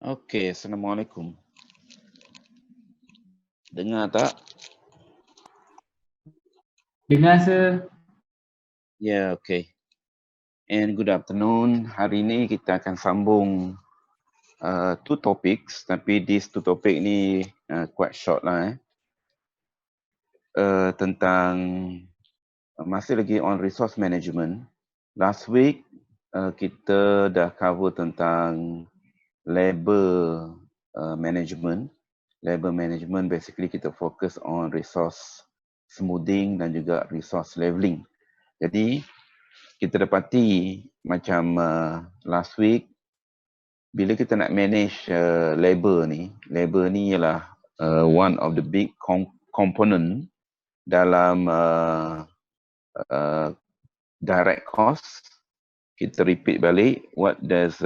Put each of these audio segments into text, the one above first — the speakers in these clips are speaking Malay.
Okey, Assalamualaikum. Dengar tak? Dengar Ya, okey. And good afternoon. Hari ni kita akan sambung two topics, tapi these two topic ni quite short lah tentang masih lagi on resource management. Last week kita dah cover tentang labor management. Labor management basically kita fokus on resource smoothing dan juga resource leveling. Jadi kita dapati macam last week bila kita nak manage labor ni ialah one of the big component dalam direct cost. Kita repeat balik, what does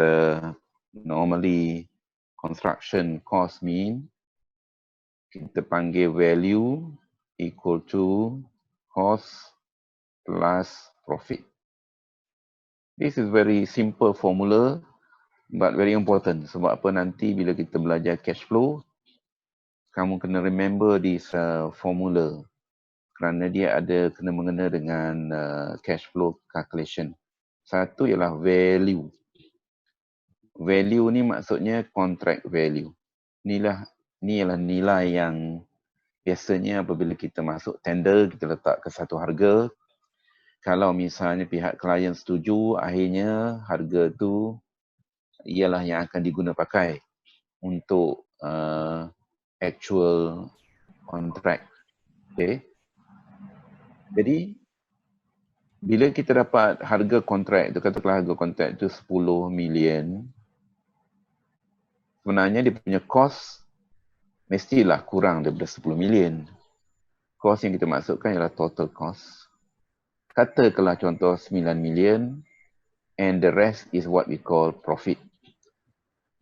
normally construction cost mean? Kita panggil value equal to cost plus profit. This is very simple formula but very important. Sebab apa, nanti bila kita belajar cash flow, kamu kena remember this formula kerana dia ada kena mengena dengan cash flow calculation. Satu ialah value. Value ni maksudnya contract value. Ni ialah nilai yang biasanya apabila kita masuk tender, kita letak ke satu harga. Kalau misalnya pihak klien setuju, akhirnya harga tu ialah yang akan diguna pakai untuk actual contract. Okay. Jadi bila kita dapat harga kontrak itu, katakanlah harga kontrak itu 10 million, sebenarnya dia punya cost mestilah kurang daripada 10 million. Cost yang kita maksudkan ialah total cost. Katakanlah contoh 9 million and the rest is what we call profit.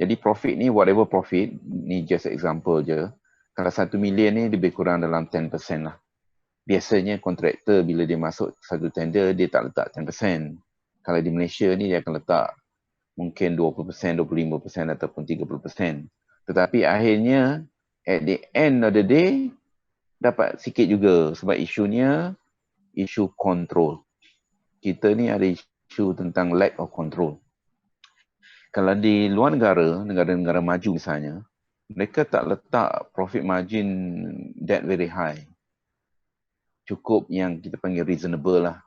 Jadi profit ni, whatever profit, ni just example je. Kalau 1 million ni lebih kurang dalam 10% lah. Biasanya kontraktor bila dia masuk satu tender, dia tak letak 10%. Kalau di Malaysia ni dia akan letak mungkin 20%, 25% ataupun 30%. Tetapi akhirnya at the end of the day dapat sikit juga sebab isunya isu control. Kita ni ada isu tentang lack of control. Kalau di luar negara, negara-negara maju misalnya, mereka tak letak profit margin that very high. Cukup yang kita panggil reasonable lah.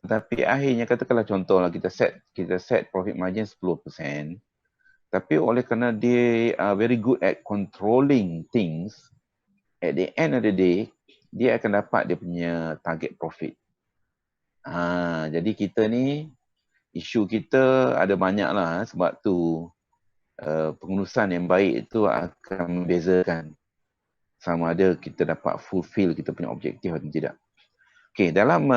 Tetapi akhirnya katakanlah contohlah kita set profit margin 10%. Tapi oleh kerana dia very good at controlling things, at the end of the day, dia akan dapat dia punya target profit. Jadi kita ni, isu kita ada banyak lah sebab tu pengurusan yang baik itu akan membezakan sama ada kita dapat fulfill kita punya objektif atau tidak. Okay, dalam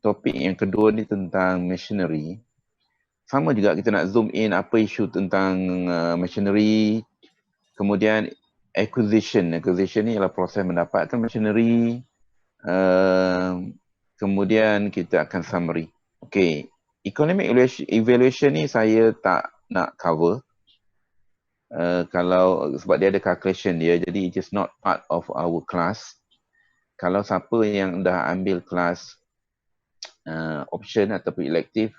topik yang kedua ni tentang machinery, sama juga kita nak zoom in apa isu tentang machinery, kemudian acquisition. Acquisition ni ialah proses mendapatkan machinery, kemudian kita akan summary. Okay, economic evaluation ni saya tak nak cover. Kalau sebab dia ada calculation dia, jadi it is not part of our class. Kalau siapa yang dah ambil kelas option ataupun elective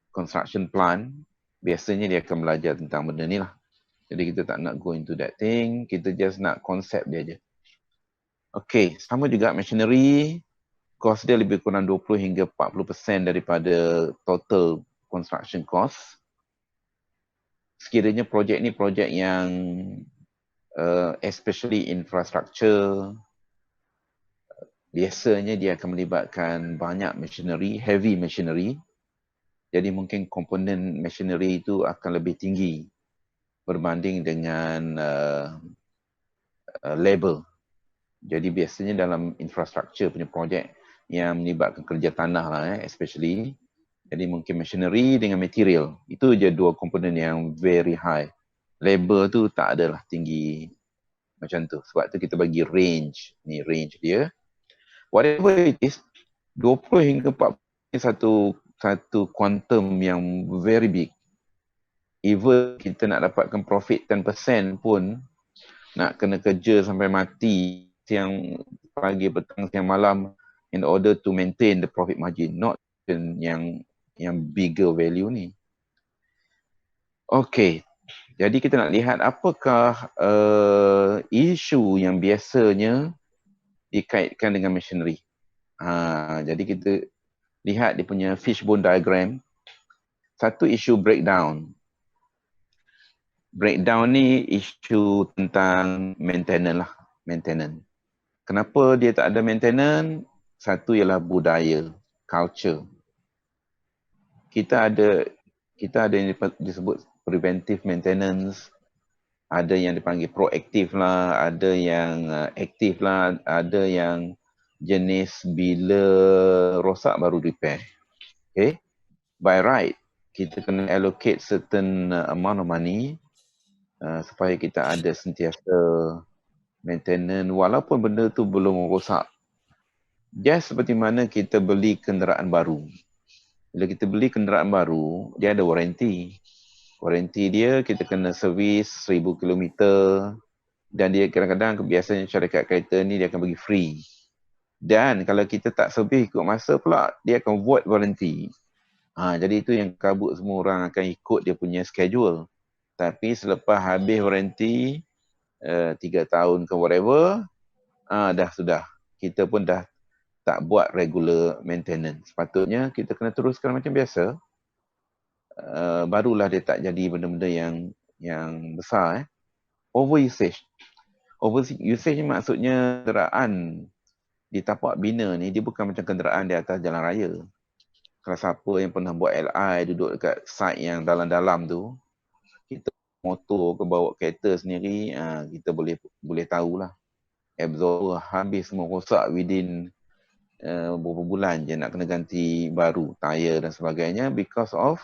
construction plan, biasanya dia akan belajar tentang benda ni lah. Jadi kita tak nak go into that thing, kita just nak konsep dia je. Okay, sama juga machinery, cost dia lebih kurang 20 hingga 40% daripada total construction cost. Sekiranya projek ni projek yang especially infrastructure, biasanya dia akan melibatkan banyak machinery, heavy machinery. Jadi mungkin komponen machinery itu akan lebih tinggi berbanding dengan labor. Jadi biasanya dalam infrastructure punya projek yang melibatkan kerja tanah lah especially. Jadi mungkin machinery dengan material. Itu je dua komponen yang very high. Labor tu tak adalah tinggi macam tu. Sebab tu kita bagi range. Ni range dia. Whatever it is, 20 hingga 40 satu quantum yang very big. even kita nak dapatkan profit 10% pun, nak kena kerja sampai mati siang pagi, petang, siang malam in order to maintain the profit margin, not yang bigger value ni. Okay, jadi kita nak lihat apakah isu yang biasanya dikaitkan dengan machinery. Jadi kita lihat dia punya fishbone diagram. Satu isu breakdown. Breakdown ni isu tentang maintenance lah. Maintenance. Kenapa dia tak ada maintenance? Satu ialah budaya, culture. Kita ada yang disebut preventive maintenance, ada yang dipanggil proaktif lah, ada yang aktif lah, ada yang jenis bila rosak baru repair. Okay, by right kita kena allocate certain amount of money supaya kita ada sentiasa maintenance walaupun benda tu belum rosak. Just seperti mana kita beli kenderaan baru. Bila kita beli kenderaan baru, dia ada warranty. Warranty dia kita kena servis 1000 km dan dia kadang-kadang biasanya syarikat kereta ni dia akan bagi free. Dan kalau kita tak servis ikut masa pula, dia akan void warranty. Jadi itu yang kabut semua orang akan ikut dia punya schedule. Tapi selepas habis warranty 3 tahun ke whatever, dah sudah. Kita pun dah tak buat regular maintenance. Sepatutnya kita kena teruskan macam biasa. Barulah dia tak jadi benda-benda yang besar. Overusage. Overusage ni maksudnya kenderaan di tapak bina ni dia bukan macam kenderaan di atas jalan raya. Kalau siapa yang pernah buat LI duduk dekat site yang dalam-dalam tu, kita motor ke bawa kereta sendiri, kita boleh tahulah. Absorber habis semua rosak within beberapa bulan je nak kena ganti baru, tayar dan sebagainya because of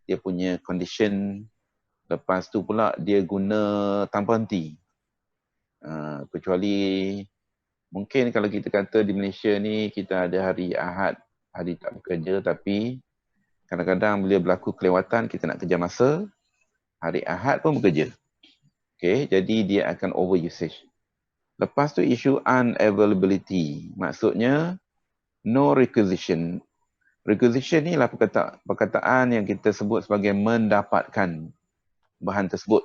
dia punya condition. Lepas tu pula dia guna tanpa henti. Kecuali mungkin kalau kita kata di Malaysia ni kita ada hari Ahad, hari tak bekerja, tapi kadang-kadang bila berlaku kelewatan kita nak kerja masa, hari Ahad pun bekerja. Okay, jadi dia akan overusage. Lepas tu isu unavailability. Maksudnya no requisition. Requisition ni lah perkataan yang kita sebut sebagai mendapatkan bahan tersebut.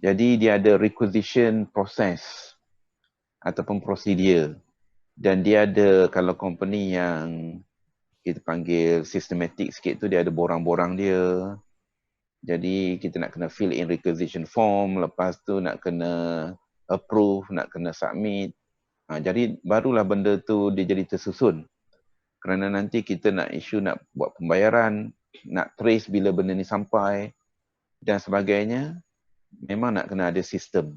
Jadi dia ada requisition process ataupun prosedur. Dan dia ada, kalau company yang kita panggil systematic sikit tu, dia ada borang-borang dia. Jadi kita nak kena fill in requisition form, lepas tu nak kena approve, nak kena submit. Jadi barulah benda tu dia jadi tersusun. Kerana nanti kita nak isu nak buat pembayaran, nak trace bila benda ni sampai dan sebagainya, memang nak kena ada sistem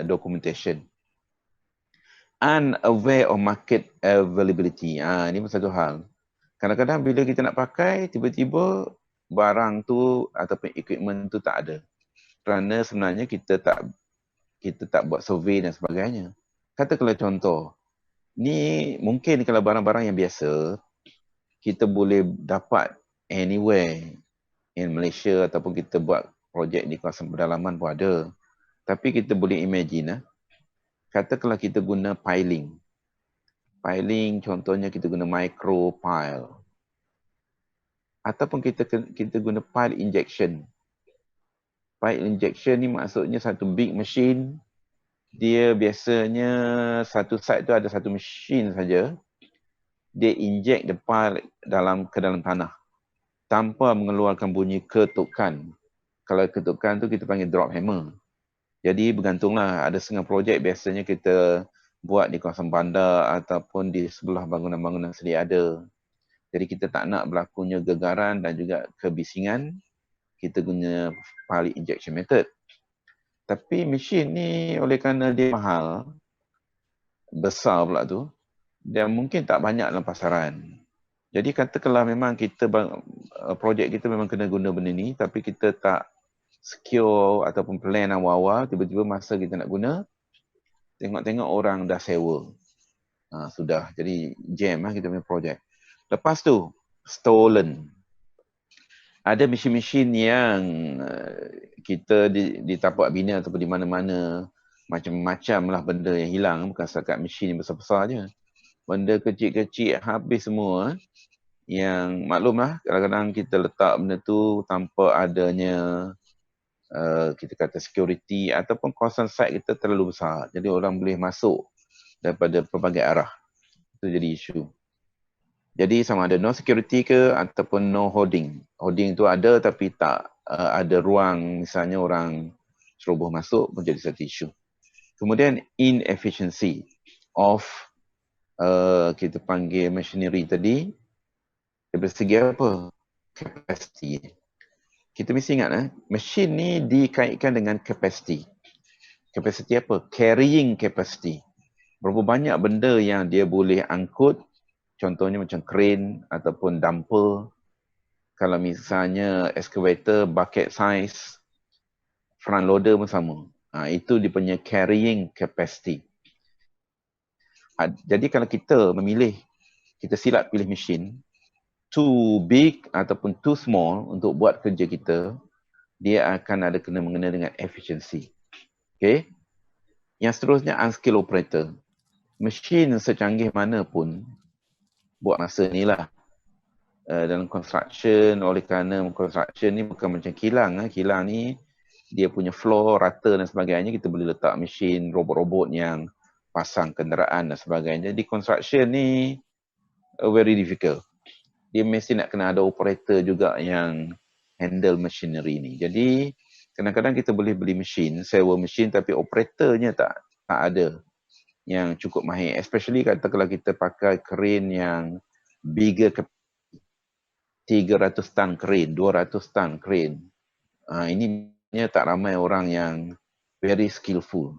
documentation. Unaware of market availability. Ini pun satu hal. Kadang-kadang bila kita nak pakai, tiba-tiba barang tu ataupun equipment tu tak ada. Kerana sebenarnya kita tak buat survey dan sebagainya. Katakanlah contoh, ni mungkin kalau barang-barang yang biasa, kita boleh dapat anywhere in Malaysia ataupun kita buat projek di kawasan pedalaman pun ada. Tapi kita boleh imagine, katakanlah kita guna piling. Piling contohnya kita guna micro pile. Ataupun kita guna pile injection. Pile injection ni maksudnya satu big machine. Dia biasanya satu site tu ada satu mesin saja. Dia inject the pile ke dalam tanah tanpa mengeluarkan bunyi ketukan. Kalau ketukan tu kita panggil drop hammer. Jadi bergantunglah, ada setengah projek biasanya kita buat di kawasan bandar ataupun di sebelah bangunan-bangunan sedia ada. Jadi kita tak nak berlakunya gegaran dan juga kebisingan, kita guna pile injection method. Tapi mesin ni oleh kerana dia mahal, besar pula tu, dan mungkin tak banyak dalam pasaran. Jadi katakanlah memang kita projek kita memang kena guna benda ni, tapi kita tak secure ataupun plan awal-awal, tiba-tiba masa kita nak guna, tengok-tengok orang dah sewa. Sudah, jadi jam kita punya projek. Lepas tu, stolen. Ada mesin-mesin yang kita di tapak bina ataupun di mana-mana, macam-macam lah benda yang hilang, bukan setakat mesin yang besar-besar je. Benda kecil-kecil habis semua. Yang maklumlah kadang-kadang kita letak benda tu tanpa adanya kita kata security ataupun kawasan site kita terlalu besar. Jadi orang boleh masuk daripada pelbagai arah. Itu jadi isu. Jadi sama ada no security ke ataupun no hoarding. Hoarding tu ada tapi tak ada ruang, misalnya orang ceroboh masuk pun jadi satu isu. Kemudian inefficiency of kita panggil machinery tadi dari segi apa? Capacity. Kita mesti ingat mesin ni dikaitkan dengan capacity. Capacity apa? Carrying capacity. Berapa banyak benda yang dia boleh angkut. Contohnya macam crane ataupun dumper. Kalau misalnya excavator, bucket size, front loader pun sama. Itu dia punya carrying capacity. Jadi kalau kita memilih, kita silap pilih mesin, too big ataupun too small untuk buat kerja kita, dia akan ada kena-mengena dengan efficiency. Okay? Yang seterusnya, unskilled operator. Mesin secanggih mana pun, buat masa ni lah. Dalam construction, oleh kerana construction ni bukan macam kilang. Kilang ni, dia punya floor rata dan sebagainya, kita boleh letak mesin, robot-robot yang pasang kenderaan dan sebagainya. Di construction ni, very difficult. Dia mesti nak kena ada operator juga yang handle machinery ni. Jadi, kadang-kadang kita boleh beli mesin, sewa mesin tapi operatornya tak ada yang cukup mahir. Especially kata kalau kita pakai crane yang bigger, 300 ton crane, 200 ton crane. Ini tak ramai orang yang very skillful.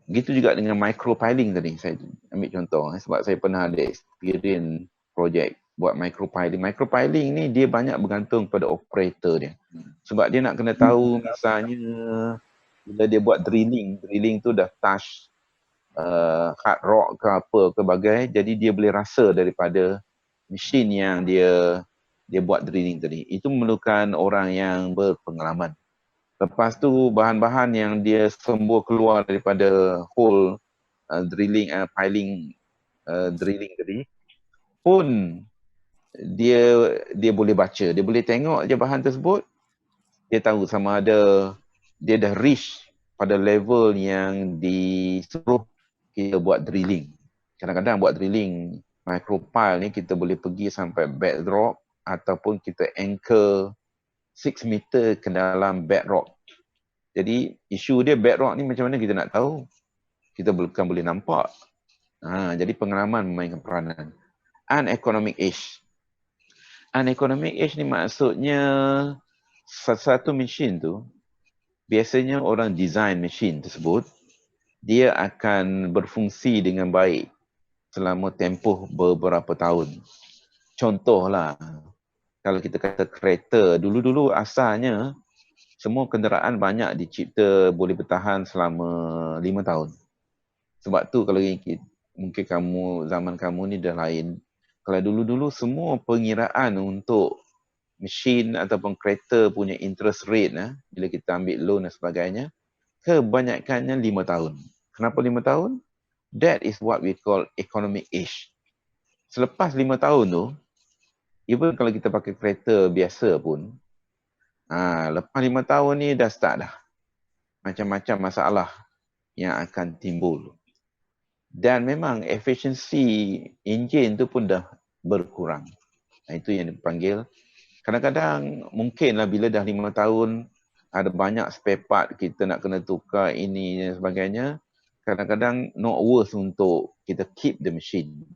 Gitu juga dengan micropiling tadi, saya ambil contoh. Sebab saya pernah ada experience projek buat micropiling. Micropiling ni dia banyak bergantung pada operator dia. Sebab dia nak kena tahu misalnya bila dia buat drilling tu dah touch hard rock ke apa ke bagai, jadi dia boleh rasa daripada mesin yang dia buat drilling tadi. Itu memerlukan orang yang berpengalaman. Lepas tu bahan-bahan yang dia sembur keluar daripada hole piling drilling tadi pun dia boleh baca, dia boleh tengok je bahan tersebut, dia tahu sama ada dia dah reach pada level yang disuruh kita buat drilling. Kadang-kadang buat drilling micropile ni kita boleh pergi sampai bedrock ataupun kita anchor 6 meter ke dalam bedrock. Jadi isu dia bedrock ni macam mana kita nak tahu? Kita bukan boleh nampak. Jadi pengalaman memainkan peranan. Uneconomic age. Uneconomic age ni maksudnya satu mesin tu, biasanya orang design mesin tersebut, dia akan berfungsi dengan baik selama tempoh beberapa tahun. Contohlah, kalau kita kata kereta, dulu-dulu asalnya semua kenderaan banyak dicipta boleh bertahan selama 5 tahun. Sebab tu kalau mungkin zaman kamu ni dah lain. Kalau dulu-dulu semua pengiraan untuk mesin ataupun kereta punya interest rate bila kita ambil loan dan sebagainya, kebanyakannya 5 tahun. Kenapa 5 tahun? That is what we call economic age. Selepas 5 tahun tu, even kalau kita pakai kereta biasa pun, lepas 5 tahun ni dah start dah. Macam-macam masalah yang akan timbul. Dan memang efisiensi enjin tu pun dah berkurang. Itu yang dipanggil. Kadang-kadang mungkinlah bila dah 5 tahun, ada banyak spare part kita nak kena tukar ini dan sebagainya. Kadang-kadang not worth untuk kita keep the machine.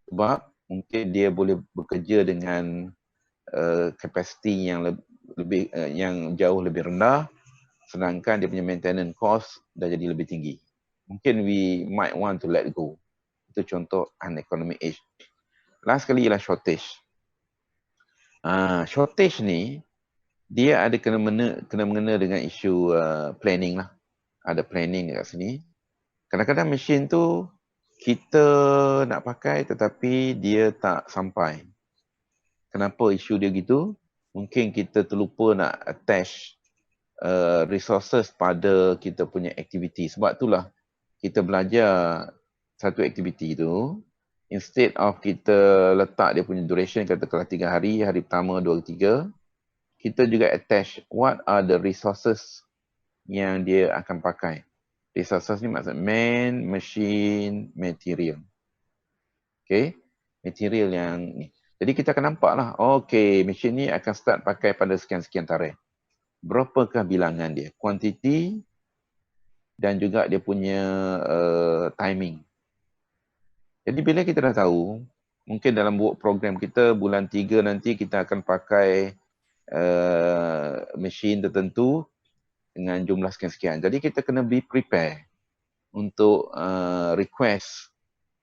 Sebab mungkin dia boleh bekerja dengan capacity yang yang jauh lebih rendah, sedangkan dia punya maintenance cost dah jadi lebih tinggi. Mungkin we might want to let go. Itu contoh uneconomic age. Last kali ialah shortage. Shortage ni, dia ada kena mengena dengan isu planning lah. Ada planning dekat sini. Kadang-kadang mesin tu kita nak pakai tetapi dia tak sampai. Kenapa isu dia gitu? mungkin kita terlupa nak attach resources pada kita punya aktiviti. Sebab itulah kita belajar satu aktiviti tu, instead of kita letak dia punya duration katakanlah 3 hari, hari pertama, 2, 3, kita juga attach what are the resources yang dia akan pakai. Resources ni maksud man, machine, material. Okay, material yang ni. Jadi kita akan nampak lah, okay, machine ni akan start pakai pada sekian-sekian tarikh. Berapakah bilangan dia? Quantity dan juga dia punya timing. Jadi bila kita dah tahu, mungkin dalam work program kita bulan 3 nanti kita akan pakai mesin tertentu dengan jumlah sekian-sekian. Jadi kita kena be prepare untuk request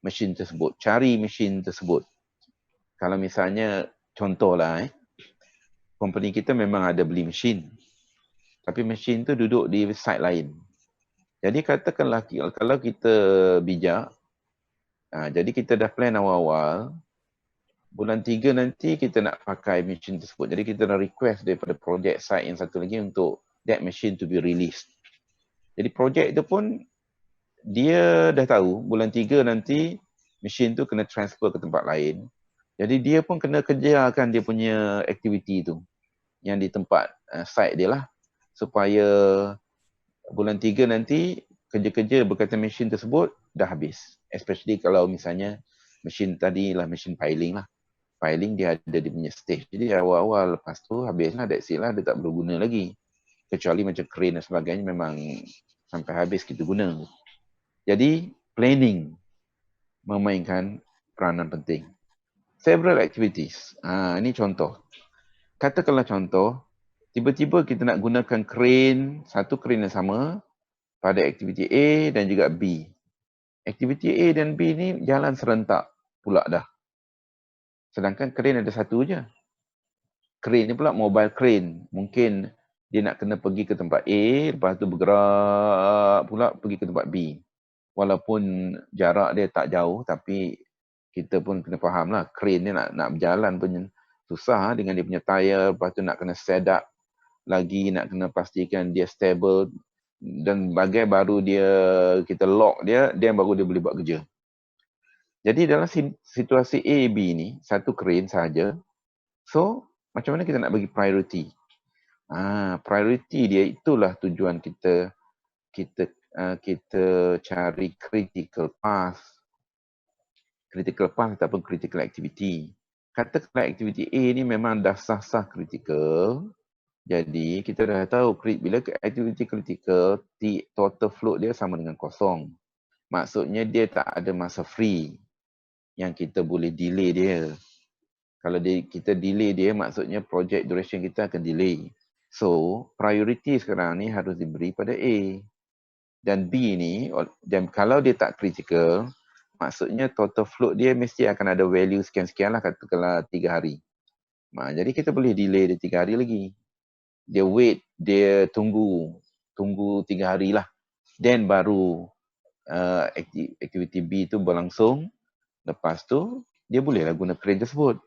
mesin tersebut, cari mesin tersebut. Kalau misalnya contohlah company kita memang ada beli mesin, tapi mesin tu duduk di site lain. Jadi katakanlah kalau kita bijak, jadi kita dah plan awal-awal, bulan 3 nanti kita nak pakai mesin tersebut. Jadi kita dah request daripada project site yang satu lagi untuk that machine to be released. Jadi project itu pun dia dah tahu bulan 3 nanti mesin tu kena transfer ke tempat lain. Jadi dia pun kena kerjakan dia punya aktiviti tu yang di tempat site dia lah, supaya bulan 3 nanti kerja-kerja berkaitan mesin tersebut dah habis. Especially kalau misalnya mesin tadi lah, mesin piling lah. Piling dia ada di punya stage. Jadi awal-awal lepas tu habislah, that's it lah, dia tak perlu guna lagi. Kecuali macam crane dan sebagainya memang sampai habis kita guna. Jadi planning memainkan peranan penting. Several activities. Ini contoh. Katakanlah contoh, tiba-tiba kita nak gunakan crane, satu crane yang sama pada aktiviti A dan juga B. Aktiviti A dan B ni jalan serentak pula dah. Sedangkan crane ada satu je. Crane ni pula mobile crane. Mungkin dia nak kena pergi ke tempat A, lepas tu bergerak pula pergi ke tempat B. Walaupun jarak dia tak jauh, tapi kita pun kena faham lah, crane ni nak berjalan pun susah dengan dia punya tayar, lepas tu nak kena set up lagi, nak kena pastikan dia stable, dan bagai baru dia kita lock dia, then baru dia boleh buat kerja. Jadi dalam situasi A, B ni, satu crane sahaja, so macam mana kita nak bagi priority? Priority dia itulah tujuan kita cari critical path ataupun critical activity. Katakanlah aktiviti A ni memang dah sah-sah critical. Jadi kita dah tahu bila aktiviti critical, total float dia sama dengan kosong. Maksudnya dia tak ada masa free yang kita boleh delay dia. Kalau kita delay dia, maksudnya project duration kita akan delay. So, priority sekarang ni harus diberi pada A. Dan B ni, dan kalau dia tak critical, maksudnya total float dia mesti akan ada value sekian-sekian lah, katakanlah 3 hari. Jadi kita boleh delay dia 3 hari lagi. Dia wait, dia tunggu 3 hari lah. Then baru aktiviti B tu berlangsung. Lepas tu, dia bolehlah guna crane tersebut.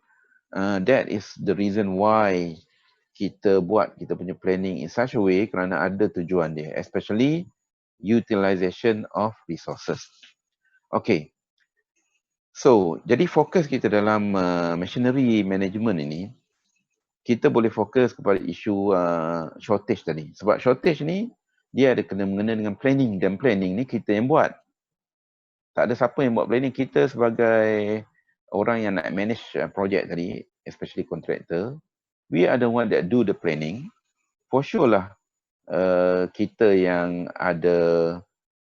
That is the reason why kita buat kita punya planning in such a way, kerana ada tujuan dia. Especially utilization of resources. Okay. So, jadi fokus kita dalam machinery management ini, kita boleh fokus kepada isu shortage tadi. Sebab shortage ni, dia ada kena-mengena dengan planning. Dan planning ni kita yang buat. Tak ada siapa yang buat planning. Kita sebagai orang yang nak manage project tadi, especially contractor, we are the one that do the planning. For sure lah, kita yang ada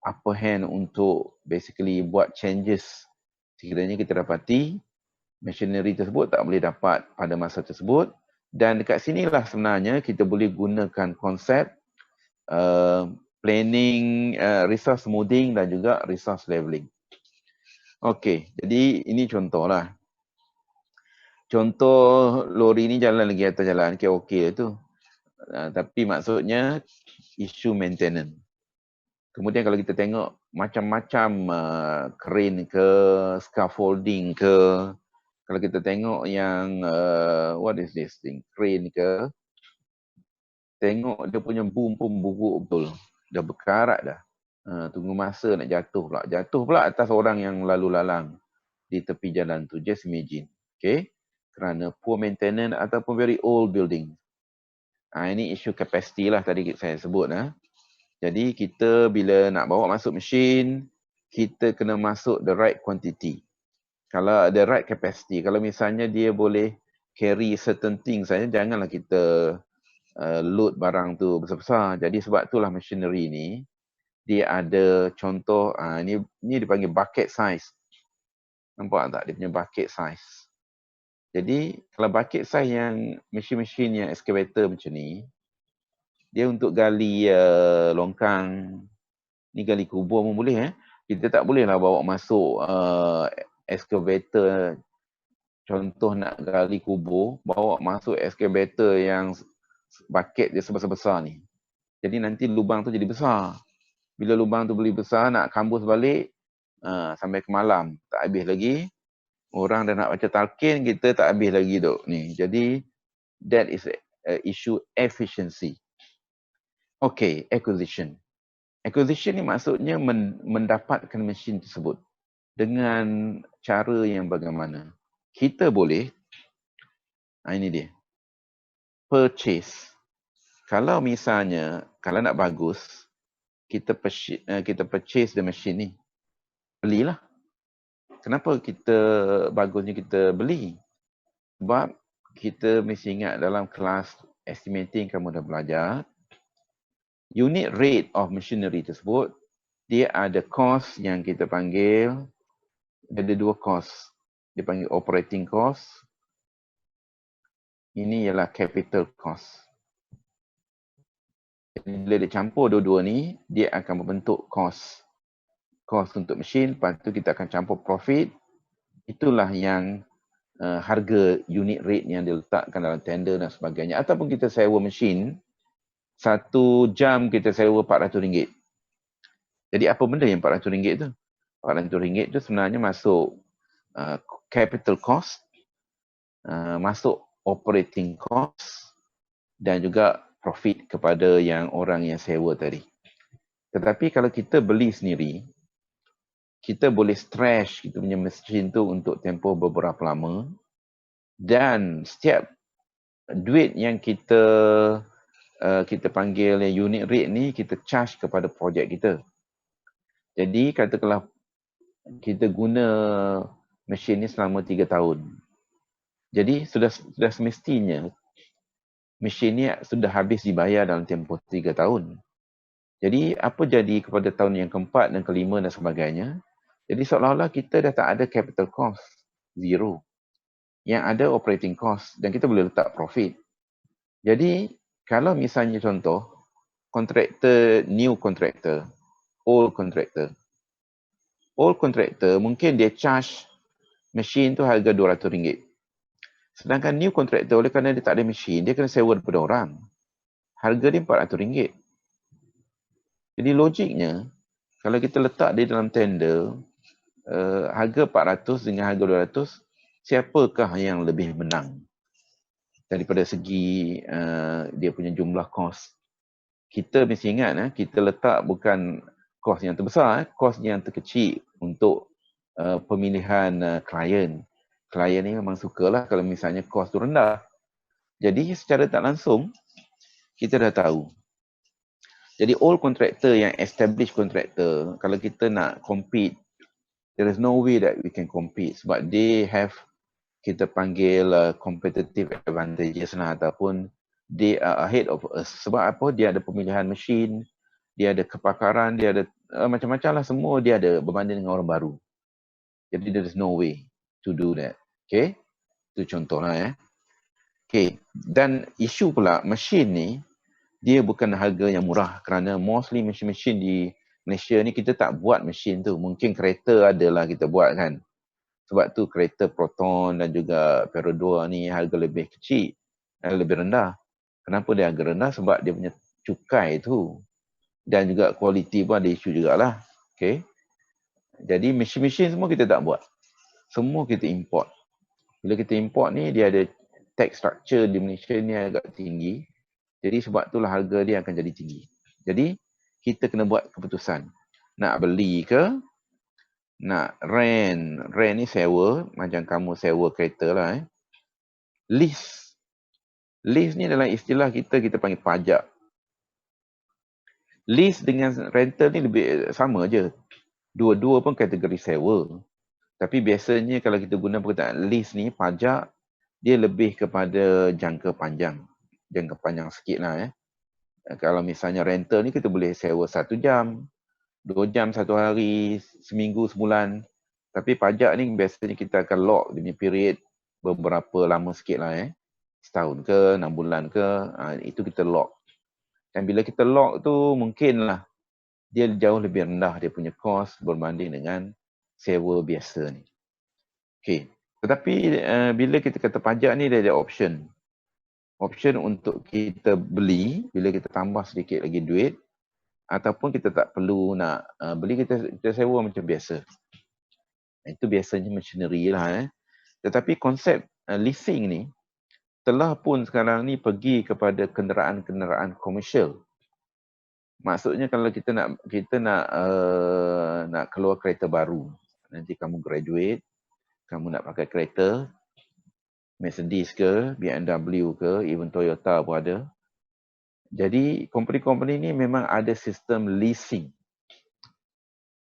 upper hand untuk basically buat changes sekiranya kita dapati machinery tersebut tak boleh dapat pada masa tersebut. Dan dekat sinilah sebenarnya kita boleh gunakan konsep planning, resource smoothing dan juga resource leveling. Okey, jadi ini contohlah. Contoh lori ni jalan lagi atas jalan, okey tu. Tapi maksudnya isu maintenance. Kemudian kalau kita tengok macam-macam crane ke, scaffolding ke, Kalau kita tengok yang what is this thing, crane ke, tengok dia punya boom pun buruk betul. Dah berkarat dah. Tunggu masa nak jatuh pula. Jatuh pula atas orang yang lalu lalang di tepi jalan tu. Just imagine. Okay. Kerana poor maintenance ataupun very old building. Ini isu capacity lah tadi saya sebut. Jadi kita bila nak bawa masuk mesin, kita kena masuk the right quantity. Kalau the right capacity. Kalau misalnya dia boleh carry certain things saja, janganlah kita load barang tu besar-besar. Jadi sebab itulah machinery ni dia ada contoh ni dipanggil bucket size. Nampak tak dia punya bucket size. Jadi kalau bucket size yang mesin-mesin yang excavator macam ni, dia untuk gali longkang, ni gali kubur pun boleh. Kita tak bolehlah bawa masuk excavator, contoh nak gali kubur, bawa masuk excavator yang bucket dia sebesar-besar ni. Jadi nanti lubang tu jadi besar. Bila lubang tu beli besar, nak kambus balik sampai ke malam. Tak habis lagi. Orang dah nak baca talqin, kita tak habis lagi duk ni. Jadi, that is a issue efficiency. Okay, acquisition. Acquisition ni maksudnya mendapatkan mesin tersebut. Dengan cara yang bagaimana? Kita boleh, ini dia, purchase. Kalau misalnya, kalau nak bagus, kita purchase the machine ni. Belilah. Kenapa kita bagusnya kita beli? Sebab kita mesti ingat dalam kelas estimating kamu dah belajar, unit rate of machinery tersebut, dia ada cost yang kita panggil, ada dua cost. Dia panggil operating cost. Ini ialah capital cost. Bila dia campur dua-dua ni, dia akan membentuk cost. Cost untuk mesin, lepas tu kita akan campur profit. Itulah yang harga unit rate yang diletakkan dalam tender dan sebagainya. Ataupun kita sewa mesin, 1 jam kita sewa RM400. Jadi apa benda yang RM400 tu? RM400 tu sebenarnya masuk capital cost, masuk operating cost dan juga profit kepada yang orang yang sewa tadi. Tetapi kalau kita beli sendiri, kita boleh stretch kita punya mesin tu untuk tempoh beberapa lama, dan setiap duit yang kita panggil unit rate ni, kita charge kepada projek kita. Jadi katakanlah kita guna mesin ni selama 3 tahun. Jadi sudah semestinya mesin ni sudah habis dibayar dalam tempoh 3 tahun. Jadi apa jadi kepada tahun yang keempat dan kelima dan sebagainya? Jadi seolah-olah kita dah tak ada capital cost, zero. Yang ada operating cost dan kita boleh letak profit. Jadi kalau misalnya contoh, kontraktor, new contractor, old contractor. Old contractor mungkin dia charge mesin tu harga RM200. Sedangkan new contractor oleh kerana dia tak ada mesin, dia kena sewa daripada orang. Harga dia RM400. Jadi logiknya, kalau kita letak dia dalam tender, harga 400 dengan harga 200, siapakah yang lebih menang? Daripada segi dia punya jumlah kos. Kita mesti ingat, kita letak bukan kos yang terbesar, kos yang terkecil untuk pemilihan klien. Klien ni memang sukalah kalau misalnya kos tu rendah. Jadi secara tak langsung, kita dah tahu. Jadi old contractor yang established contractor, kalau kita nak compete, there is no way that we can compete sebab they have, kita panggil competitive advantages lah, ataupun they are ahead of us. Sebab apa? Dia ada pemilihan mesin, dia ada kepakaran, dia ada macam-macam lah, semua dia ada berbanding dengan orang baru. Jadi there is no way to do that. Okay? Itu contoh lah. Okay. Dan isu pula, mesin ni, dia bukan harga yang murah kerana mostly mesin-mesin di Malaysia ni kita tak buat mesin tu. Mungkin kereta adalah kita buat kan. Sebab tu kereta Proton dan juga Perodua ni harga lebih kecil, lebih rendah. Kenapa dia harga rendah? Sebab dia punya cukai tu. Dan juga kualiti pun ada isu jugalah. Okay. Jadi mesin-mesin semua kita tak buat. Semua kita import. Bila kita import ni, dia ada tax structure di Malaysia ni agak tinggi. Jadi sebab itulah harga dia akan jadi tinggi. Jadi kita kena buat keputusan. Nak beli ke? Nak rent? Rent ni sewa. Macam kamu sewa kereta lah. Lease. Lease ni dalam istilah kita panggil pajak. Lease dengan rental ni lebih sama je. Dua-dua pun kategori sewa. Tapi biasanya kalau kita guna perkataan lease ni, pajak dia lebih kepada jangka panjang. Jangka panjang sikit lah. Kalau misalnya rental ni kita boleh sewa 1 jam, 2 jam, 1 hari, seminggu, sebulan. Tapi pajak ni biasanya kita akan lock dia punya period beberapa lama sikit lah. Setahun ke, 6 bulan ke, itu kita lock. Dan bila kita lock tu mungkinlah dia jauh lebih rendah dia punya cost berbanding dengan sewa biasa ni. Okay. Tetapi bila kita kata pajak ni dia ada option. Option untuk kita beli bila kita tambah sedikit lagi duit, ataupun kita tak perlu nak beli, kita sewa macam biasa. Itu biasanya machinery lah. Tetapi konsep leasing ni telah pun sekarang ni pergi kepada kenderaan-kenderaan komersial. Maksudnya kalau kita nak keluar kereta baru, nanti kamu graduate, kamu nak pakai kereta Mercedes ke, BMW ke, even Toyota pun ada. Jadi company-company ni memang ada sistem leasing.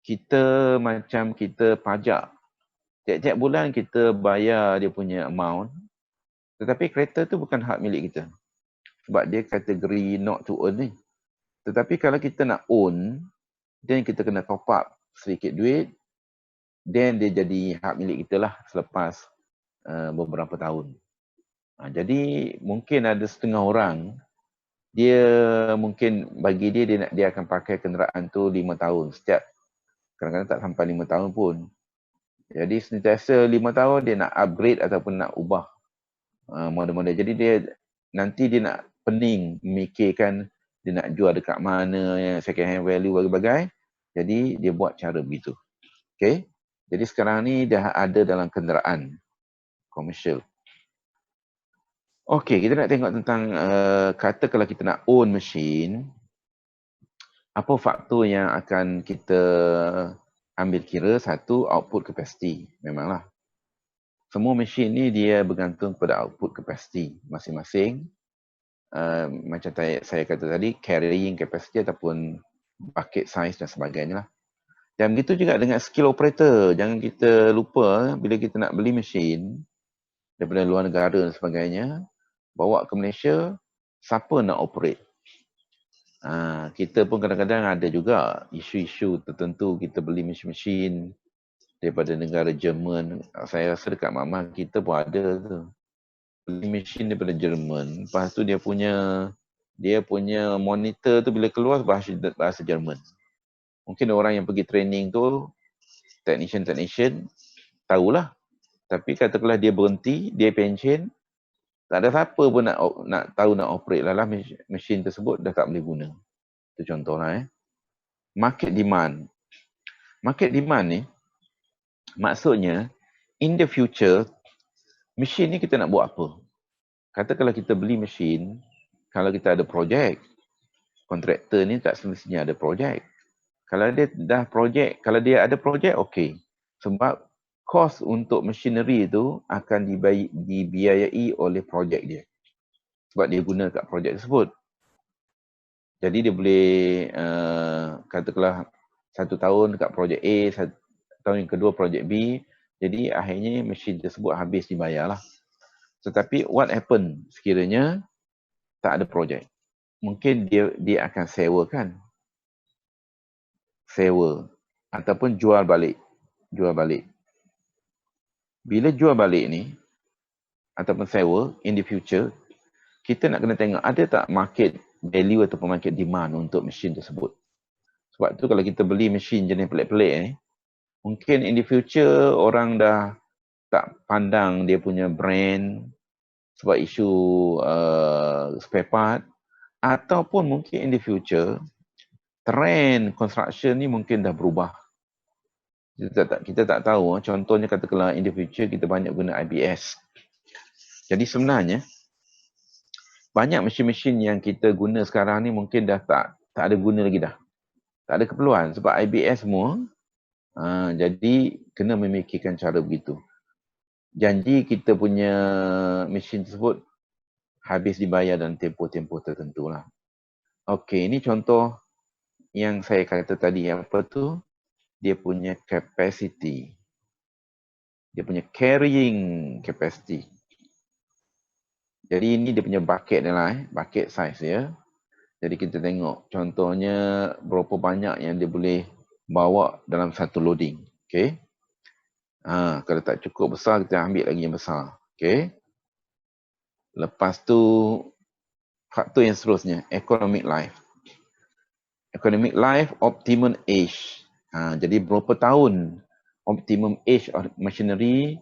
Kita macam kita pajak. Tiap-tiap bulan kita bayar dia punya amount. Tetapi kereta tu bukan hak milik kita. Sebab dia kategori not to own ni. Tetapi kalau kita nak own, then kita kena top up sedikit duit, then dia jadi hak milik kita lah selepas beberapa tahun. Jadi mungkin ada setengah orang, dia mungkin bagi dia akan pakai kenderaan tu 5 tahun. Setiap kadang-kadang tak sampai 5 tahun pun. Jadi sentiasa 5 tahun dia nak upgrade ataupun nak ubah model-model. Jadi nanti dia nak pening memikirkan dia nak jual dekat mana, yang second hand value bagai-bagai. Jadi dia buat cara begitu. Okay. Jadi sekarang ni dah ada dalam kenderaan komersial. Okay, kita nak tengok tentang kata kalau kita nak own machine, apa faktor yang akan kita ambil kira? Satu, output capacity. Memanglah. Semua mesin ni dia bergantung pada output capacity masing-masing. Macam saya kata tadi, carrying capacity ataupun bucket size dan sebagainya lah. Dan begitu juga dengan skill operator. Jangan kita lupa bila kita nak beli mesin daripada luar negara dan sebagainya, bawa ke Malaysia, siapa nak operate? Kita pun kadang-kadang ada juga isu-isu tertentu, kita beli mesin-mesin daripada negara Jerman. Saya rasa dekat mak kita pun ada tu. Beli mesin daripada Jerman. Lepas tu dia punya monitor tu bila keluar bahasa Jerman. Mungkin orang yang pergi training tu, technician tahulah. Tapi katakanlah dia berhenti, dia pension, tak ada siapa pun nak tahu nak operate lah mesin tersebut, dah tak boleh guna. Itu contohlah. Market demand. Market demand ni maksudnya in the future mesin ni kita nak buat apa? Katakanlah kita beli mesin, kalau kita ada projek, kontraktor ni tak semestinya ada projek. Kalau dia ada projek, okey. Sebab kos untuk machinery tu akan dibiayai oleh projek dia. Sebab dia guna kat projek tersebut. Jadi dia boleh katakanlah 1 tahun dekat projek A, 1 tahun yang kedua projek B. Jadi akhirnya mesin tersebut habis dibayar lah. Tetapi what happen sekiranya tak ada projek? Mungkin dia akan sewakan. Sewa ataupun jual balik. Bila jual balik ni ataupun sewa in the future, kita nak kena tengok ada tak market value ataupun market demand untuk mesin tersebut. Sebab tu kalau kita beli mesin jenis pelik-pelik ni, mungkin in the future orang dah tak pandang dia punya brand sebab isu spare part, ataupun mungkin in the future trend construction ni mungkin dah berubah. Kita tak tahu, contohnya katakanlah in the future kita banyak guna IBS. Jadi sebenarnya banyak mesin-mesin yang kita guna sekarang ni mungkin dah tak ada guna lagi dah. Tak ada keperluan sebab IBS semua. Jadi kena memikirkan cara begitu. Janji kita punya mesin tersebut habis dibayar dalam tempoh-tempoh tertentu lah. Okey, ini contoh yang saya kata tadi, apa tu? Dia punya capacity. Dia punya carrying capacity. Jadi ini dia punya bucket ni lah, bucket size dia. Jadi kita tengok contohnya berapa banyak yang dia boleh bawa dalam satu loading. Okey. Kalau tak cukup besar, kita ambil lagi yang besar. Okey. Lepas tu, faktor yang seterusnya, economic life. Economic life, optimum age. Jadi berapa tahun optimum age of machinery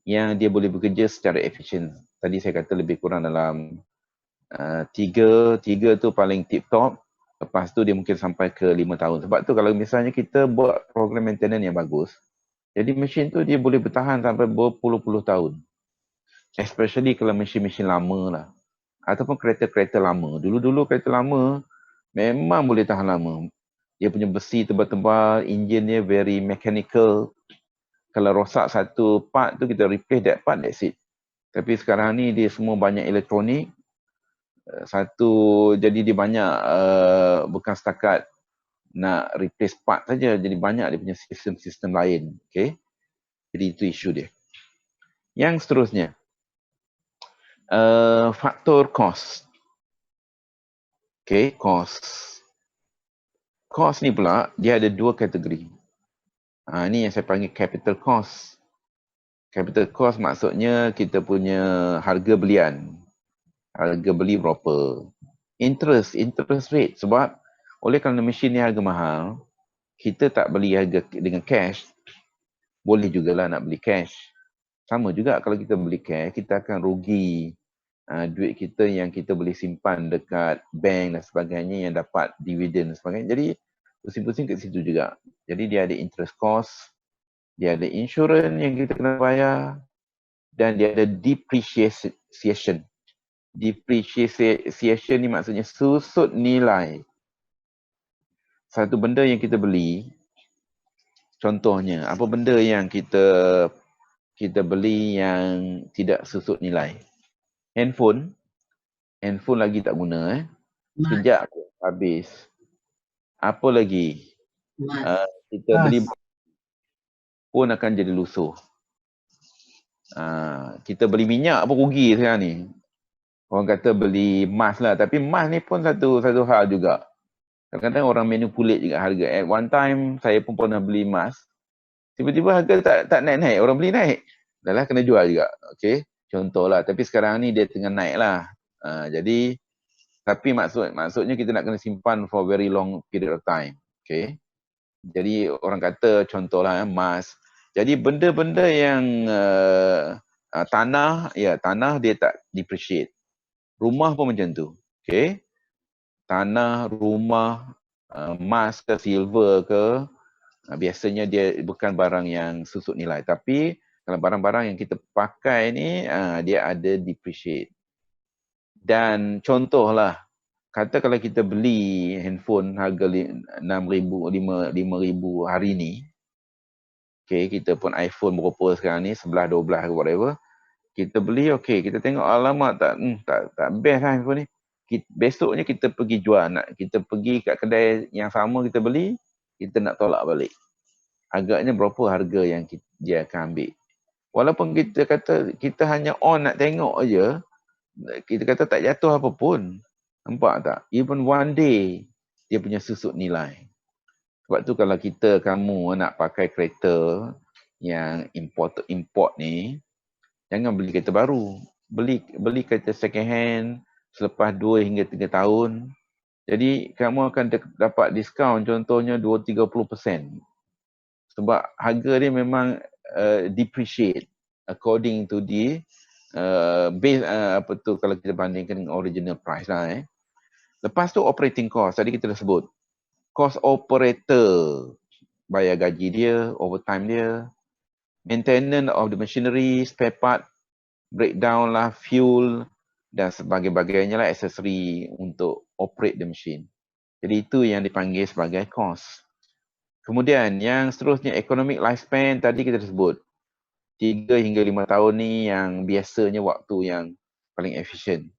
yang dia boleh bekerja secara efisien. Tadi saya kata lebih kurang dalam tiga tu paling tip top. Lepas tu dia mungkin sampai ke 5 tahun. Sebab tu kalau misalnya kita buat program maintenance yang bagus, jadi mesin tu dia boleh bertahan sampai berpuluh-puluh tahun. Especially kalau mesin-mesin lama lah. Ataupun kereta-kereta lama. Dulu-dulu kereta lama memang boleh tahan lama. Dia punya besi tebal-tebal, enjin dia very mechanical. Kalau rosak satu part tu kita replace that part, that's it. Tapi sekarang ni dia semua banyak elektronik. Jadi dia banyak bukan setakat nak replace part saja, jadi banyak dia punya sistem-sistem lain. Okay? Jadi itu isu dia. Yang seterusnya, faktor cost. Okay, cost. Cost ni pula, dia ada dua kategori. Ini yang saya panggil capital cost. Capital cost maksudnya kita punya harga belian. Harga beli berapa. Interest rate. Sebab oleh kerana mesin ni harga mahal, kita tak beli harga dengan cash, boleh jugalah nak beli cash. Sama juga kalau kita beli cash, kita akan rugi duit kita yang kita boleh simpan dekat bank dan sebagainya yang dapat dividen dan sebagainya. Jadi pusing-pusing kat situ juga. Jadi dia ada interest cost, dia ada insurans yang kita kena bayar, dan dia ada depreciation. Depreciation ni maksudnya susut nilai. Satu benda yang kita beli, contohnya, apa benda yang kita beli yang tidak susut nilai? Handphone lagi tak guna sekejap habis. Apa lagi? Kita beli pun akan jadi lusuh. Kita beli minyak pun rugi sekarang ni. Orang kata beli emas lah, tapi emas ni pun satu hal juga. Kadang-kadang orang manipulate juga harga. At one time saya pun pernah beli emas, tiba-tiba harga tak naik-naik, orang beli naik. Dah lah kena jual juga. Okey, contohlah. Tapi sekarang ni dia tengah naik lah. Jadi tapi maksudnya kita nak kena simpan for very long period of time. Okey. Jadi orang kata contohlah emas. Jadi benda-benda yang tanah dia tak depreciate. Rumah pun macam tu. Okey. Tanah, rumah, emas ke silver ke, biasanya dia bukan barang yang susut nilai. Tapi kalau barang-barang yang kita pakai ni, dia ada depreciate. Dan contohlah, kata kalau kita beli handphone harga 6,000, 5,000 hari ni, okay, kita pun iPhone berapa sekarang ni, 11, 12 ke whatever, kita beli, okay, kita tengok alamat tak best lah handphone ni. Besoknya kita pergi jual, kita pergi kat kedai yang sama kita beli, kita nak tolak balik. Agaknya berapa harga yang dia akan ambil. Walaupun kita kata kita hanya on nak tengok aja, kita kata tak jatuh apa pun. Nampak tak? Even one day, dia punya susut nilai. Sebab tu kalau kamu nak pakai kereta yang import ni, jangan beli kereta baru. Beli kereta second hand selepas 2 hingga 3 tahun. Jadi kamu akan dapat diskaun contohnya 2-30%. Sebab harga dia memang depreciate according to the base kalau kita bandingkan dengan original price lah. Lepas tu operating cost, tadi kita dah sebut. Cost operator. bayar gaji dia, overtime dia, maintenance of the machinery, spare part, breakdown lah, fuel dan sebagainya lah, aksesori untuk operate the machine. Jadi itu yang dipanggil sebagai cost. Kemudian yang seterusnya economic lifespan tadi kita sebut 3 hingga 5 tahun ni yang biasanya waktu yang paling efisien.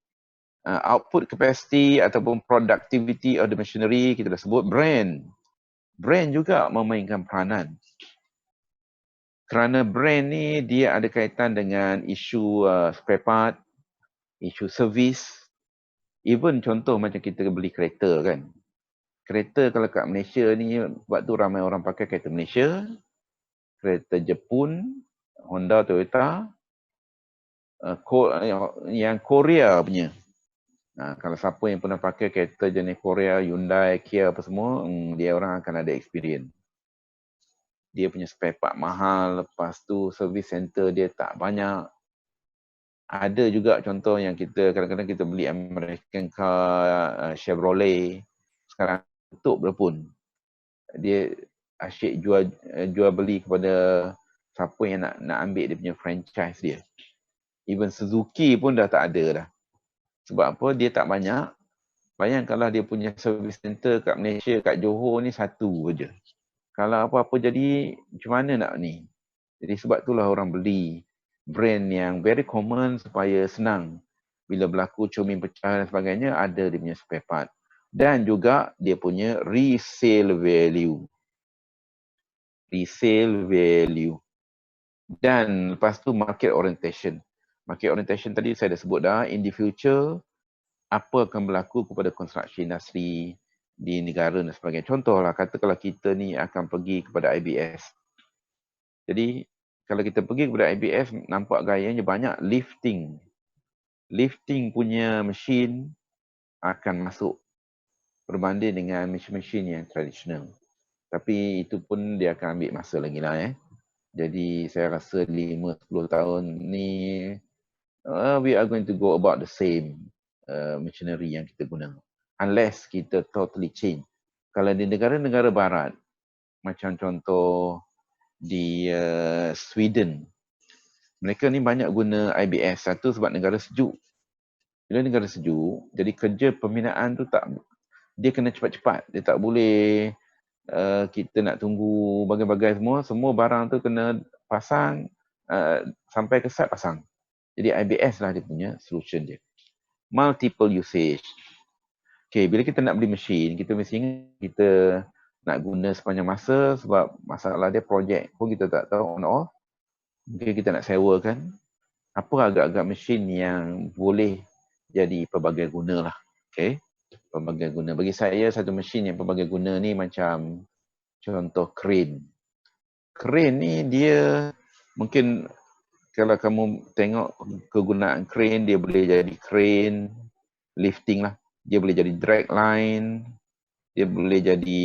Output capacity ataupun productivity of the machinery kita dah sebut. Brand juga memainkan peranan. Kerana brand ni dia ada kaitan dengan isu spare part, isu servis. Even contoh macam kita beli kereta kan. Kereta kalau kat Malaysia ni sebab tu ramai orang pakai kereta Malaysia, kereta Jepun, Honda, Toyota, yang Korea punya. Kalau siapa yang pernah pakai kereta jenis Korea, Hyundai, Kia apa semua, dia orang akan ada experience. Dia punya spare part mahal, lepas tu service center dia tak banyak. Ada juga contoh yang kita kadang-kadang kita beli American car, Chevrolet, sekarang tutup dah pun. Dia asyik jual beli kepada siapa yang nak ambil dia punya franchise dia. Even Suzuki pun dah tak ada dah. Sebab apa? Dia tak banyak. Bayangkanlah dia punya service center kat Malaysia, kat Johor ni satu saja. Kalau apa-apa jadi, macam mana nak ni? Jadi sebab itulah orang beli brand yang very common supaya senang. Bila berlaku cermin pecah dan sebagainya, ada dia punya spare part. Dan juga dia punya resale value. Resale value. Dan lepas tu market orientation. Market orientation tadi saya dah sebut dah, in the future, apa akan berlaku kepada construction industry di negara dan sebagainya. Contohlah, kata kalau kita ni akan pergi kepada IBS. Jadi, kalau kita pergi kepada IBS, nampak gayanya banyak lifting. Lifting punya mesin akan masuk berbanding dengan mesin-mesin yang tradisional. Tapi itu pun dia akan ambil masa lagi lah. Jadi, saya rasa 5-10 tahun ni, we are going to go about the same machinery yang kita guna. Unless kita totally change. Kalau di negara-negara barat, macam contoh di Sweden, mereka ni banyak guna IBS. Satu sebab negara sejuk. Bila negara sejuk, jadi kerja pembinaan tu dia kena cepat-cepat. Dia tak boleh kita nak tunggu bagai-bagai semua barang tu kena pasang, sampai ke site pasang. Jadi IBS lah dia punya solution dia. Multiple usage. Okay, bila kita nak beli mesin, kita mesti ingat kita nak guna sepanjang masa sebab masalah dia projek pun kita tak tahu on off. Mungkin kita nak sewakan. Apa agak-agak mesin yang boleh jadi pelbagai guna lah. Okay, pelbagai guna. Bagi saya satu mesin yang pelbagai guna ni macam contoh crane. Crane ni dia mungkin kalau kamu tengok kegunaan crane, dia boleh jadi crane lifting lah. Dia boleh jadi drag line, dia boleh jadi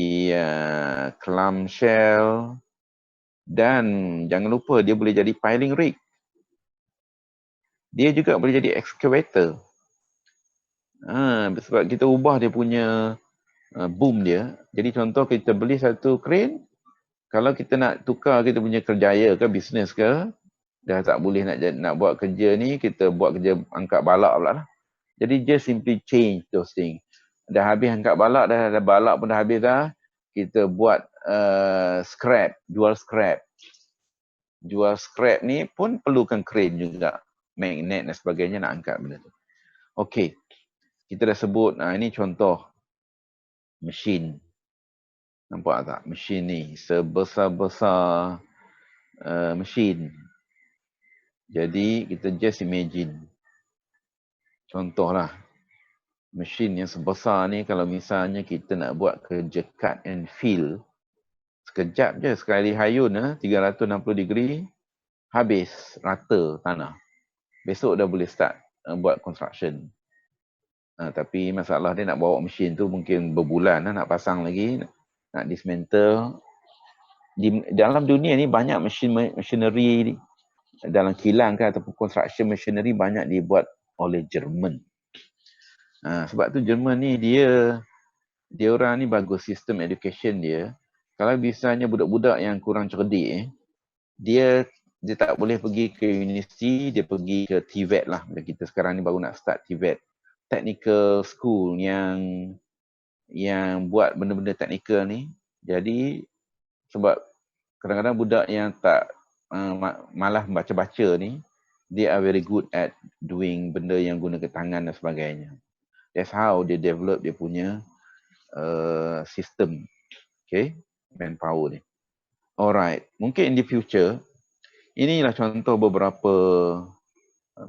clamshell, dan jangan lupa dia boleh jadi piling rig. Dia juga boleh jadi excavator. Sebab kita ubah dia punya boom dia. Jadi contoh kita beli satu crane, kalau kita nak tukar kita punya kerjaya ke bisnes ke, dah tak boleh nak buat kerja ni, kita buat kerja angkat balak pula lah. Jadi just simply change those things. Dah habis angkat balak, dah balak pun dah habis dah, kita buat scrap, jual scrap. Jual scrap ni pun perlukan crane juga, magnet dan sebagainya nak angkat benda tu. Okey, kita dah sebut, ini contoh mesin. Nampak tak? Mesin ni sebesar-besar mesin. Jadi kita just imagine. Contohlah, mesin yang sebesar ni kalau misalnya kita nak buat kerja cut and fill, sekejap je sekali hayun 360 degree, habis rata tanah. Besok dah boleh start buat construction. Tapi masalah dia nak bawa mesin tu mungkin berbulan nak pasang lagi, nak dismantle. Di dalam dunia ni banyak machinery dalam kilang kan, ataupun construction machinery banyak dibuat oleh Jerman. Sebab tu Jerman ni dia orang ni bagus sistem education dia. Kalau misalnya budak-budak yang kurang cerdik, dia tak boleh pergi ke universiti, dia pergi ke TVET lah. Kita sekarang ni baru nak start TVET. Technical school yang buat benda-benda teknikal ni. Jadi sebab kadang-kadang budak yang tak malas baca-baca ni, they are very good at doing benda yang gunakan tangan dan sebagainya. That's how they develop dia punya sistem, okay, manpower ni. Alright, mungkin in the future, inilah contoh beberapa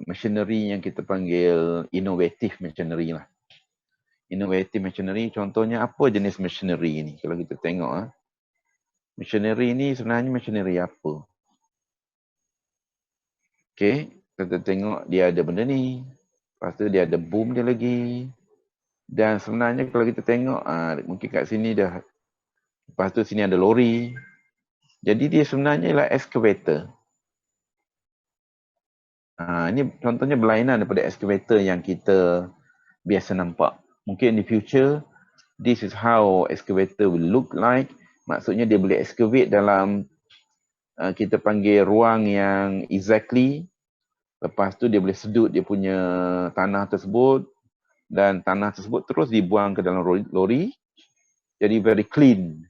machinery yang kita panggil innovative machinery lah. Innovative machinery, contohnya apa jenis machinery ni? Kalau kita tengok, machinery ni sebenarnya machinery apa? Okay, kita tengok dia ada benda ni. Lepas tu dia ada boom dia lagi. Dan sebenarnya kalau kita tengok, mungkin kat sini dah. Lepas tu sini ada lori. Jadi dia sebenarnya ialah excavator. Ini contohnya berlainan daripada excavator yang kita biasa nampak. Mungkin in the future, this is how excavator will look like. Maksudnya dia boleh excavate dalam kita panggil ruang yang exactly. Lepas tu dia boleh sedut dia punya tanah tersebut. Dan tanah tersebut terus dibuang ke dalam lori. Jadi very clean.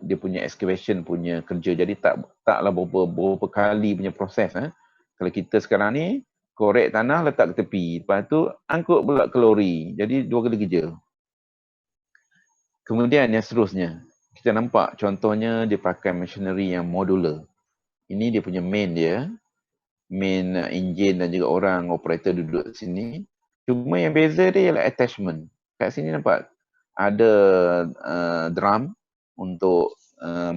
Dia punya excavation punya kerja. Jadi taklah beberapa kali punya proses. Kalau kita sekarang ni, korek tanah letak ke tepi. Lepas tu angkut pula ke lori. Jadi 2 kali kerja. Kemudian yang seterusnya, kita nampak contohnya dia pakai machinery yang modular. Ini dia punya main dia. Main engine dan juga orang operator duduk sini. Cuma yang beza dia ialah attachment. Kat sini nampak ada drum untuk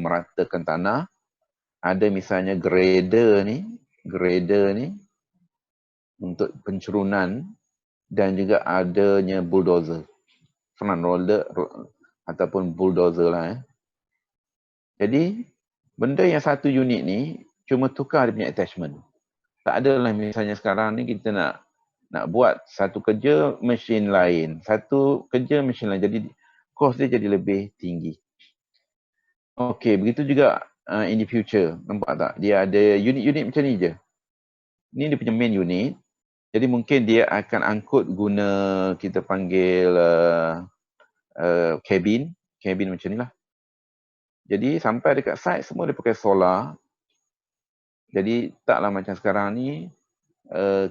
meratakan tanah. Ada misalnya grader ni untuk pencerunan dan juga adanya bulldozer. Front roller ataupun bulldozer lah. Jadi benda yang satu unit ni cuma tukar dia punya attachment. Tak adalah misalnya sekarang ni kita nak buat satu kerja mesin lain, satu kerja mesin lain. Jadi kos dia jadi lebih tinggi. Okey, begitu juga in the future. Nampak tak? Dia ada unit-unit macam ni je. Ni dia punya main unit. Jadi mungkin dia akan angkut guna kita panggil cabin macam ni lah. Jadi sampai dekat site semua dia pakai solar. Jadi taklah macam sekarang ni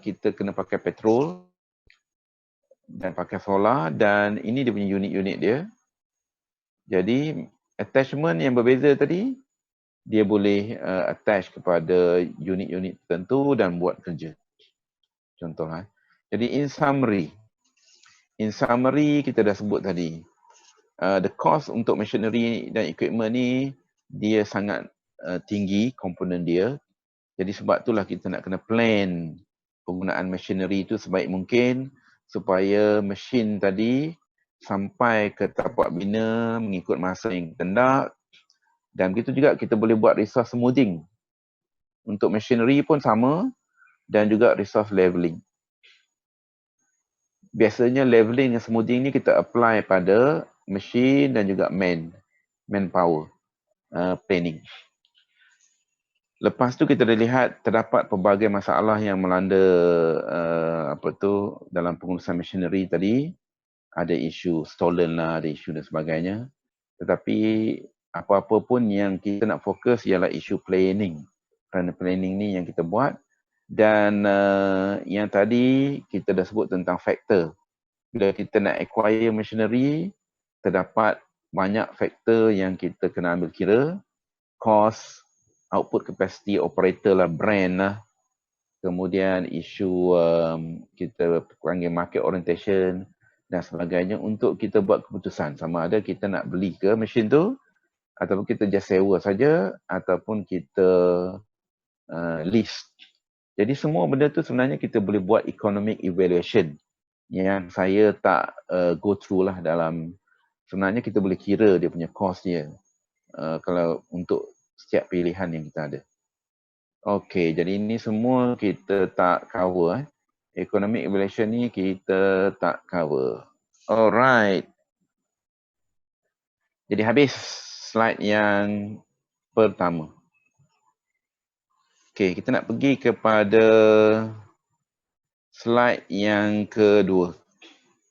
kita kena pakai petrol dan pakai solar, dan ini dia punya unit-unit dia. Jadi attachment yang berbeza tadi, dia boleh attach kepada unit-unit tertentu dan buat kerja. Contohlah. Jadi in summary kita dah sebut tadi. The cost untuk machinery dan equipment ni dia sangat tinggi komponen dia. Jadi sebab itulah kita nak kena plan penggunaan machinery itu sebaik mungkin supaya mesin tadi sampai ke tapak bina mengikut masa yang kita nak. Dan begitu juga kita boleh buat resource smoothing. Untuk machinery pun sama, dan juga resource leveling. Biasanya leveling dan smoothing ni kita apply pada mesin dan juga manpower planning. Lepas tu kita dah lihat terdapat pelbagai masalah yang melanda dalam pengurusan machinery tadi. Ada isu stolen lah, ada isu dan sebagainya. Tetapi apa-apa pun yang kita nak fokus ialah isu planning. Kerana planning ni yang kita buat. Dan yang tadi kita dah sebut tentang faktor. Bila kita nak acquire machinery, terdapat banyak faktor yang kita kena ambil kira. Cost, output capacity, operator lah, brand lah. Kemudian isu kita panggil market orientation dan sebagainya untuk kita buat keputusan sama ada kita nak beli ke mesin tu ataupun kita just sewa saja ataupun kita lease. Jadi semua benda tu sebenarnya kita boleh buat economic evaluation yang saya tak go through lah dalam, sebenarnya kita boleh kira dia punya cost dia kalau untuk setiap pilihan yang kita ada. Okey, jadi ini semua kita tak cover. Economic evaluation ni kita tak cover. Alright. Jadi habis slide yang pertama. Okey, kita nak pergi kepada slide yang kedua.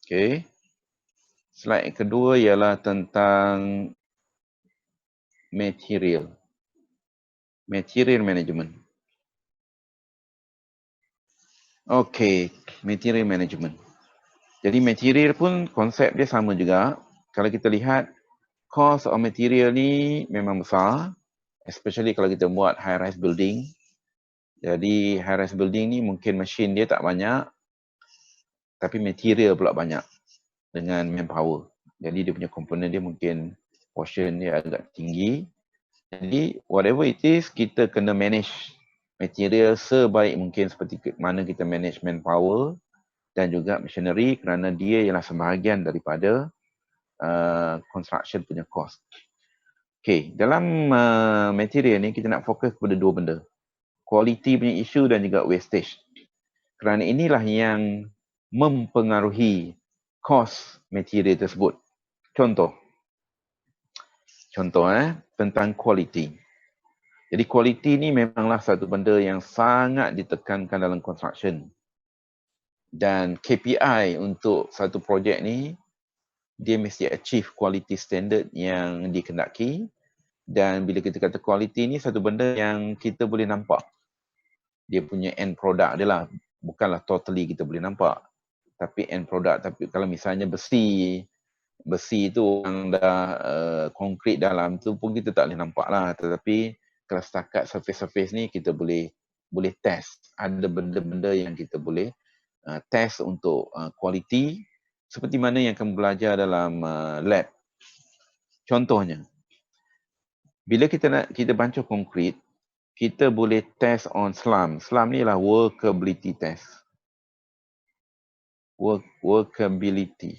Okey. Slide yang kedua ialah tentang material. Material management. Okey, material management. Jadi material pun konsep dia sama juga. Kalau kita lihat cost of material ni memang besar, especially kalau kita buat high rise building. Jadi high rise building ni mungkin mesin dia tak banyak, tapi material pula banyak dengan manpower. Jadi dia punya komponen dia mungkin portion dia agak tinggi. Jadi whatever it is, kita kena manage material sebaik mungkin seperti mana kita manage manpower dan juga machinery, kerana dia ialah sebahagian daripada construction punya cost. Okay, dalam material ni kita nak fokus kepada dua benda. Quality punya isu dan juga wastage. Kerana inilah yang mempengaruhi cost material tersebut. Contoh tentang quality. Jadi quality ni memanglah satu benda yang sangat ditekankan dalam construction. Dan KPI untuk satu projek ni, dia mesti achieve quality standard yang dikendaki. Dan bila kita kata quality ni, satu benda yang kita boleh nampak. Dia punya end product dia lah. Bukanlah totally kita boleh nampak. Tapi end product. Tapi kalau misalnya besi tu orang dah konkrit dalam tu pun kita tak boleh nampak lah. Tetapi kalau setakat surface ni kita boleh test. Ada benda-benda yang kita boleh test untuk quality seperti mana yang kamu belajar dalam lab. Contohnya, bila kita bancuh konkrit, kita boleh test on slump. Slump ni ialah workability test. Workability.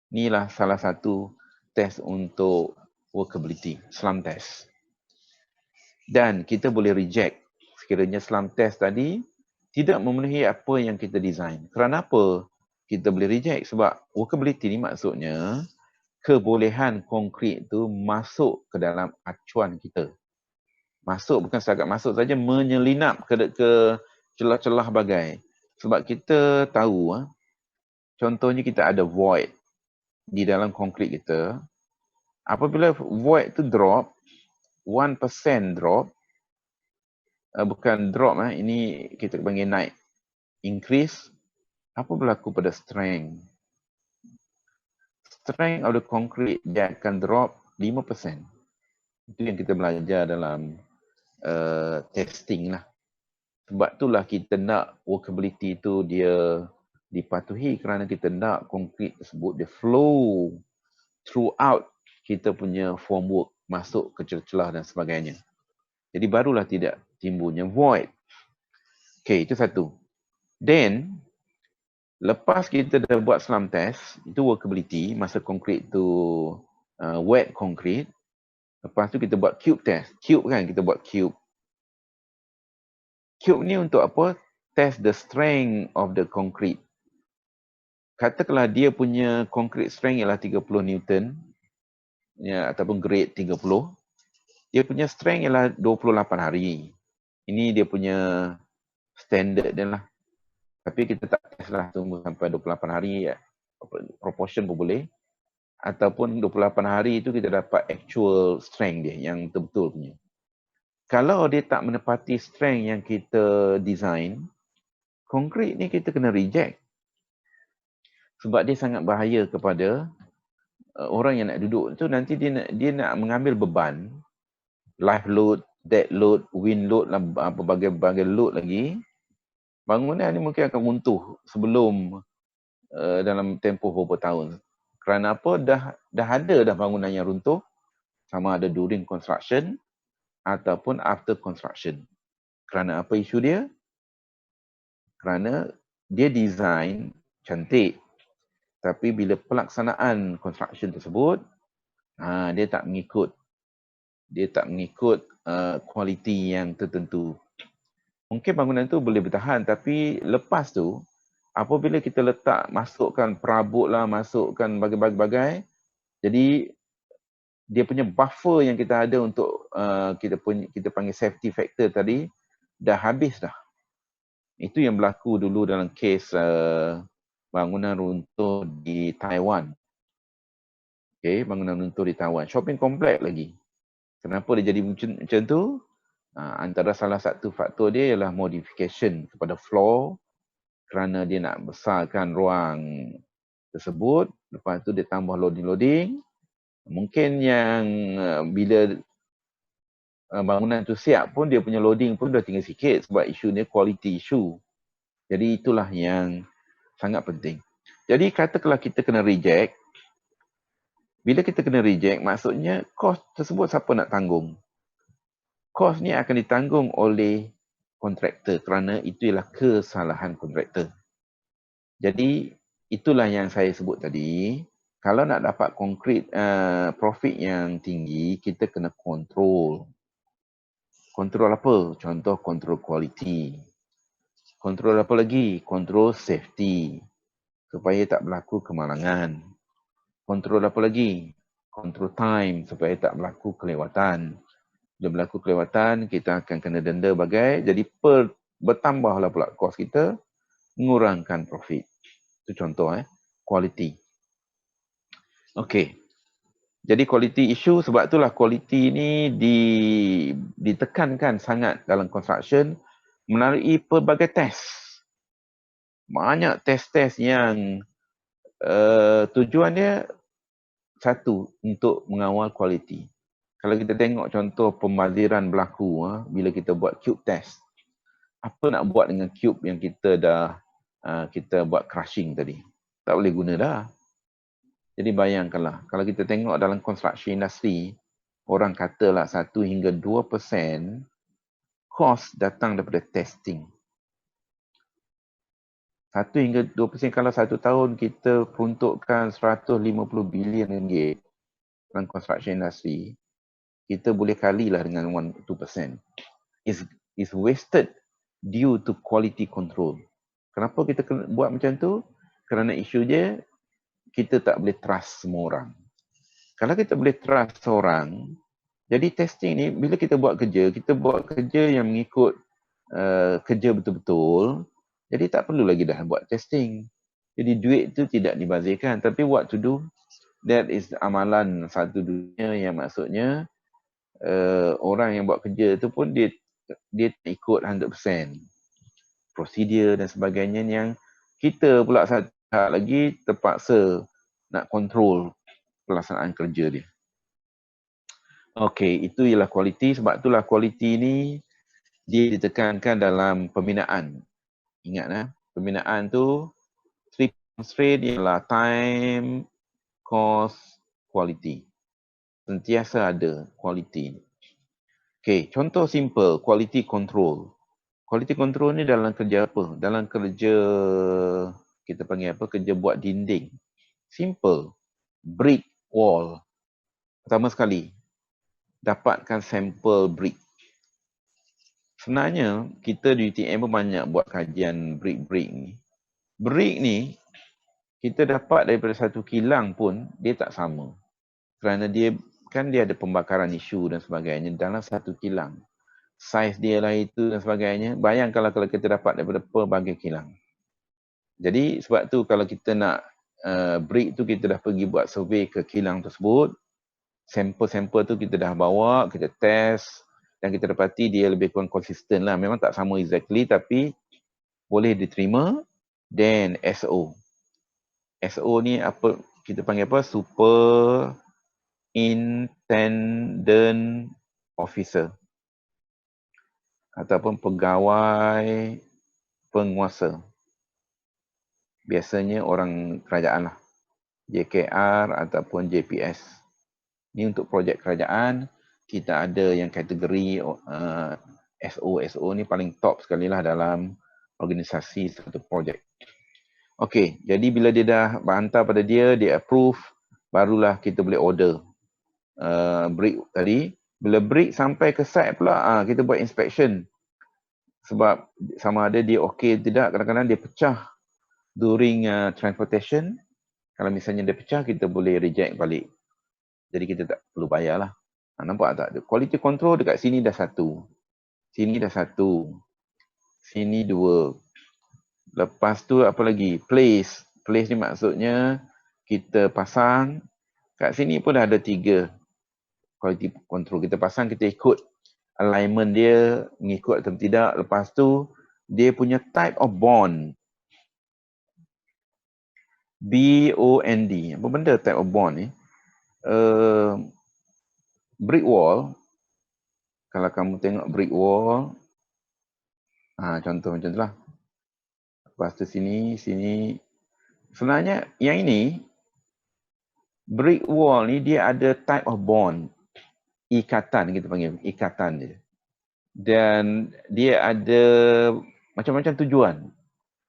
Inilah salah satu test untuk workability, slump test. Dan kita boleh reject sekiranya slump test tadi tidak memenuhi apa yang kita design. Kerana apa kita boleh reject? Sebab workability ni maksudnya kebolehan konkrit tu masuk ke dalam acuan kita. Masuk, bukan setakat masuk saja, menyelinap ke celah-celah bagai. Sebab kita tahu, contohnya kita ada void di dalam konkrit kita. Apabila void tu drop, 1% drop, bukan drop, ini kita panggil naik, increase, apa berlaku pada strength? Strength of the concrete dia akan drop 5%. Itu yang kita belajar dalam testing lah. Sebab itulah kita nak workability tu dia dipatuhi, kerana kita nak konkrit tersebut dia flow throughout kita punya formwork, masuk ke celah-celah dan sebagainya. Jadi barulah tidak timbulnya void. Okay, itu satu. Then, lepas kita dah buat slump test, itu workability, masa konkrit tu wet konkrit. Lepas tu kita buat cube test. Cube kan, kita buat cube. Cube ni untuk apa? Test the strength of the concrete. Katakanlah dia punya concrete strength ialah 30 Newton, ya, ataupun grade 30. Dia punya strength ialah 28 hari. Ini dia punya standard dia lah. Tapi kita tak test lah, tunggu sampai 28 hari, proportion pun boleh. Ataupun 28 hari itu kita dapat actual strength dia yang betul-betul punya. Kalau dia tak menepati strength yang kita design, konkrit ni kita kena reject. Sebab dia sangat bahaya kepada orang yang nak duduk tu. Nanti dia nak mengambil beban, life load, dead load, wind load, berbagai load lagi. Bangunan ni mungkin akan runtuh sebelum dalam tempoh beberapa tahun. Kerana apa? Dah ada dah bangunan yang runtuh, sama ada during construction ataupun after construction. Kerana apa isu dia? Kerana dia design cantik, tapi bila pelaksanaan construction tersebut, dia tak mengikut kualiti yang tertentu. Mungkin bangunan tu boleh bertahan, tapi lepas tu apabila kita masukkan perabot lah, masukkan bagai-bagai, jadi dia punya buffer yang kita ada untuk kita panggil safety factor tadi dah habis dah. Itu yang berlaku dulu dalam kes bangunan runtuh di Taiwan. Okay, bangunan runtuh di Taiwan. Shopping complex lagi. Kenapa dia jadi macam tu? Antara salah satu faktor dia ialah modification kepada floor kerana dia nak besarkan ruang tersebut. Lepas tu dia tambah loading-loading. Mungkin yang bila bangunan tu siap pun dia punya loading pun dah tinggal sikit sebab isu ni quality issue. Jadi itulah yang sangat penting. Jadi katakanlah kita kena reject. Bila kita kena reject, maksudnya kos tersebut siapa nak tanggung? Kos ni akan ditanggung oleh kontraktor kerana itu ialah kesalahan kontraktor. Jadi itulah yang saya sebut tadi. Kalau nak dapat profit yang tinggi, kita kena kontrol. Kontrol apa? Contoh kontrol kualiti. Kontrol apa lagi? Kontrol safety. Supaya tak berlaku kemalangan. Kontrol apa lagi? Kontrol time supaya tak berlaku kelewatan. Bila berlaku kelewatan, kita akan kena denda bagai. Jadi bertambahlah pula kos kita, mengurangkan profit. Itu contoh quality. Okey. Jadi quality issue, sebab itulah quality ni ditekankan sangat dalam construction melalui pelbagai test. Banyak test-test yang tujuan dia satu, untuk mengawal kualiti. Kalau kita tengok contoh pembaziran berlaku bila kita buat cube test. Apa nak buat dengan cube yang kita dah kita buat crushing tadi? Tak boleh guna dah. Jadi bayangkanlah, kalau kita tengok dalam construction industry, orang katalah 1 hingga 2% kos datang daripada testing. 1 hingga 2% kalau 1 tahun kita peruntukkan 150 bilion ringgit dalam construction industry, kita boleh kalilah dengan 2%. Is wasted due to quality control. Kenapa kita kena buat macam tu? Kerana isu dia, kita tak boleh trust semua orang. Kalau kita boleh trust seorang, jadi testing ni, bila kita buat kerja yang mengikut kerja betul-betul, jadi tak perlu lagi dah buat testing. Jadi duit tu tidak dibazirkan. Tapi what to do, that is amalan satu dunia yang maksudnya orang yang buat kerja tu pun dia ikut 100%. Prosedur dan sebagainya yang kita pula satu lagi terpaksa nak kontrol pelaksanaan kerja dia. Okey, itu ialah kualiti. Sebab itulah kualiti ni dia ditekankan dalam pembinaan. Ingat pembinaan tu 3 constraint ialah time, cost, quality. Sentiasa ada kualiti. Okey, contoh simple, quality control. Quality control ni dalam kerja apa? Dalam kerja kita panggil apa? Kerja buat dinding. Simple. Brick wall. Pertama sekali, dapatkan sampel brick. Sebenarnya kita di UTM pun banyak buat kajian brick-brick ni. Brick ni kita dapat daripada satu kilang pun dia tak sama. Kerana dia ada pembakaran isu dan sebagainya dalam satu kilang. Saiz dia lah itu dan sebagainya. Bayangkanlah kalau kita dapat daripada pelbagai kilang. Jadi sebab tu kalau kita nak brick tu kita dah pergi buat survey ke kilang tersebut. Sampel-sampel tu kita dah bawa, kita test. Dan kita dapati dia lebih kurang konsisten lah. Memang tak sama exactly tapi boleh diterima. Then SO. SO ni apa kita panggil apa? Superintendent Officer. Ataupun pegawai penguasa. Biasanya orang kerajaan lah. JKR ataupun JPS. Ni untuk projek kerajaan. Kita ada yang kategori SO ni paling top sekali lah dalam organisasi satu projek. Okey, jadi bila dia dah hantar pada dia approve, barulah kita boleh order brick tadi. Bila brick sampai ke site pula, kita buat inspection. Sebab sama ada dia okey tidak, kadang-kadang dia pecah during transportation. Kalau misalnya dia pecah, kita boleh reject balik. Jadi kita tak perlu bayarlah. Nampak tak? Quality control dekat sini dah satu. Sini dah satu. Sini dua. Lepas tu apa lagi? Place. Place ni maksudnya kita pasang. Kat sini pun dah ada 3 quality control. Kita pasang, kita ikut alignment dia, mengikut atau tidak. Lepas tu, dia punya type of bond. B-O-N-D. Apa benda type of bond ni? Brick wall. Kalau kamu tengok brick wall, contoh macam tu lah. Lepas tu sini. Sebenarnya yang ini, brick wall ni dia ada type of bond. Ikatan kita panggil, ikatan dia. Dan dia ada macam-macam tujuan.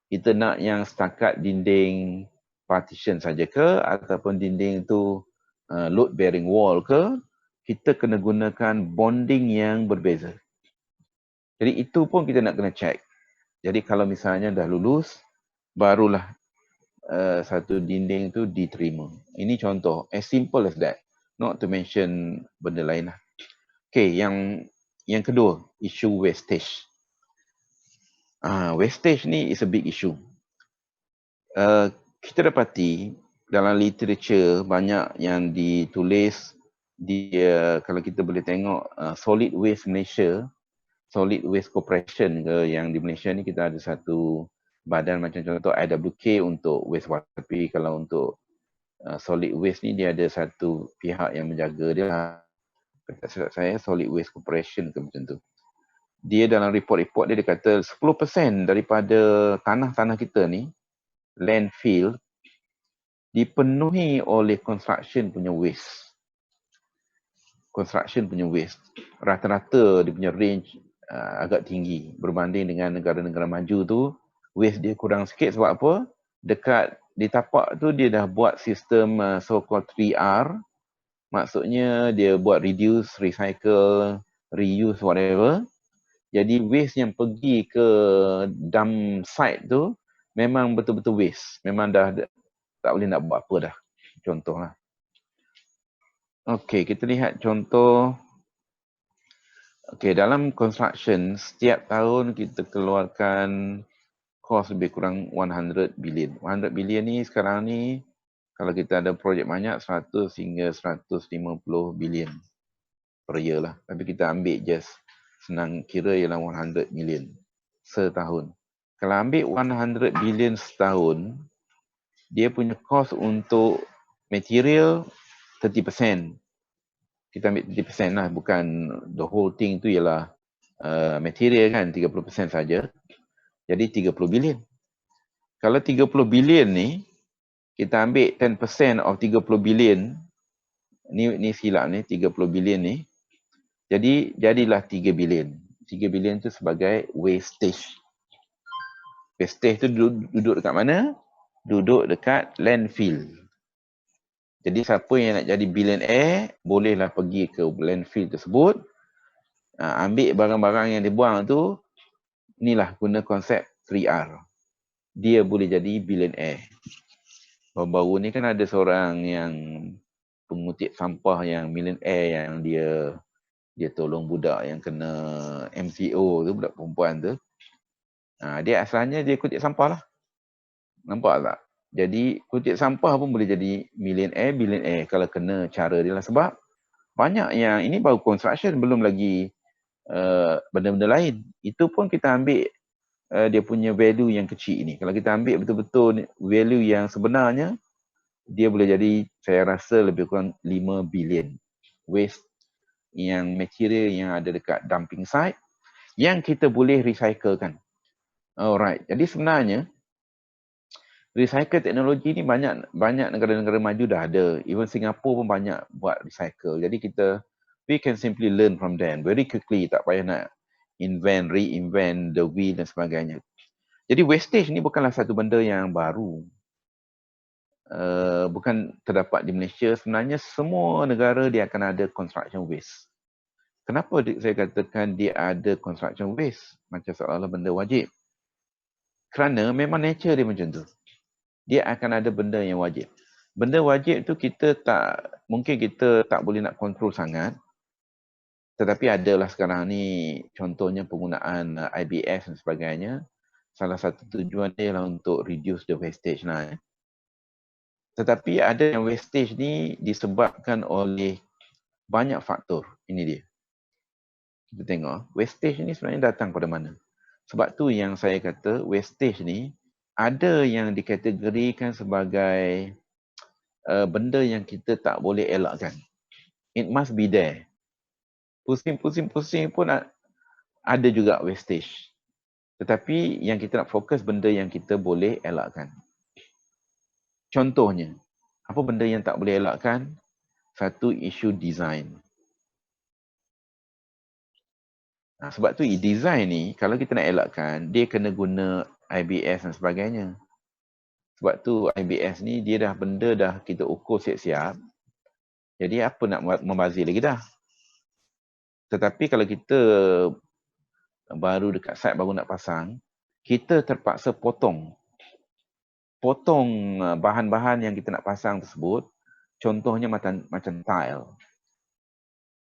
Kita nak yang setakat dinding partition saja ke, ataupun dinding tu load bearing wall ke, kita kena gunakan bonding yang berbeza. Jadi itu pun kita nak kena check. Jadi kalau misalnya dah lulus, barulah satu dinding tu diterima. Ini contoh, as simple as that. Not to mention benda lain lah. Okay, yang kedua, isu wastage. Wastage ni is a big issue. Kita dapati dalam literature banyak yang ditulis dia, kalau kita boleh tengok Solid Waste Malaysia, Solid Waste Corporation ke, yang di Malaysia ni kita ada satu badan macam contoh IWK untuk wastewater. Tapi kalau untuk solid waste ni dia ada satu pihak yang menjaga dia. Kata saya Solid Waste Corporation ke macam tu. Dia dalam report-report dia kata 10% daripada tanah-tanah kita ni, landfill, dipenuhi oleh construction punya waste. Construction punya waste. Rata-rata dia punya range agak tinggi berbanding dengan negara-negara maju tu. Waste dia kurang sikit sebab apa? Dekat di tapak tu dia dah buat sistem so-called 3R. Maksudnya dia buat reduce, recycle, reuse, whatever. Jadi waste yang pergi ke dump site tu memang betul-betul waste. Memang dah tak boleh nak buat apa dah. Contohlah. Okey, kita lihat contoh. Okey, dalam construction, setiap tahun kita keluarkan kos lebih kurang 100 billion. 100 billion ni sekarang ni, kalau kita ada projek banyak, 100 hingga 150 billion per year lah. Tapi kita ambil just senang kira ialah 100 million setahun. Kalau ambil 100 billion setahun, dia punya kos untuk material 30%. Kita ambil 30% lah, bukan the whole thing tu ialah material kan, 30% saja. Jadi 30 billion. Kalau 30 billion ni, kita ambil 10% of 30 billion, ni silap ni, 30 billion ni, jadilah 3 billion. 3 billion tu sebagai wastage. Wastage tu duduk dekat mana? Duduk dekat landfill. Jadi siapa yang nak jadi billionaire, bolehlah pergi ke landfill tersebut, ambil barang-barang yang dibuang tu, inilah guna konsep 3R. Dia boleh jadi billionaire. Baru-baru ni kan ada seorang yang pengutip sampah yang millionaire, yang dia tolong budak yang kena MCO tu, budak perempuan tu. Dia asalnya dia kutip sampah lah. Nampak tak? Jadi kutip sampah pun boleh jadi millionaire, billionaire kalau kena cara dia lah. Sebab banyak yang, ini baru construction, belum lagi benda-benda lain. Itu pun kita ambil dia punya value yang kecil ni. Kalau kita ambil betul-betul value yang sebenarnya, dia boleh jadi, saya rasa lebih kurang 5 billion waste yang material yang ada dekat dumping site yang kita boleh recyclekan. Alright. Jadi sebenarnya recycle teknologi ni banyak negara-negara maju dah ada. Even Singapore pun banyak buat recycle. Jadi we can simply learn from them very quickly. Tak payah nak reinvent the wheel dan sebagainya. Jadi wastage ni bukanlah satu benda yang baru. Bukan terdapat di Malaysia. Sebenarnya semua negara dia akan ada construction waste. Kenapa saya katakan dia ada construction waste? Macam seolah-olah benda wajib. Kerana memang nature dia macam tu. Dia akan ada benda yang wajib. Benda wajib tu mungkin kita tak boleh nak kontrol sangat. Tetapi adalah sekarang ni contohnya penggunaan IBS dan sebagainya. Salah satu tujuan dia ialah untuk reduce the wastage lah. Tetapi ada yang wastage ni disebabkan oleh banyak faktor. Ini dia. Kita tengok, wastage ni sebenarnya datang pada mana? Sebab tu yang saya kata, wastage ni ada yang dikategorikan sebagai benda yang kita tak boleh elakkan. It must be there. Pusing-pusing pun ada juga wastage. Tetapi yang kita nak fokus benda yang kita boleh elakkan. Contohnya, apa benda yang tak boleh elakkan? Satu, isu design. Sebab tu design ni, kalau kita nak elakkan, dia kena guna IBS dan sebagainya. Sebab tu IBS ni, dia dah benda dah kita ukur siap-siap. Jadi apa nak membazir lagi dah. Tetapi kalau kita baru dekat site baru nak pasang, kita terpaksa potong bahan-bahan yang kita nak pasang tersebut. Contohnya macam tile.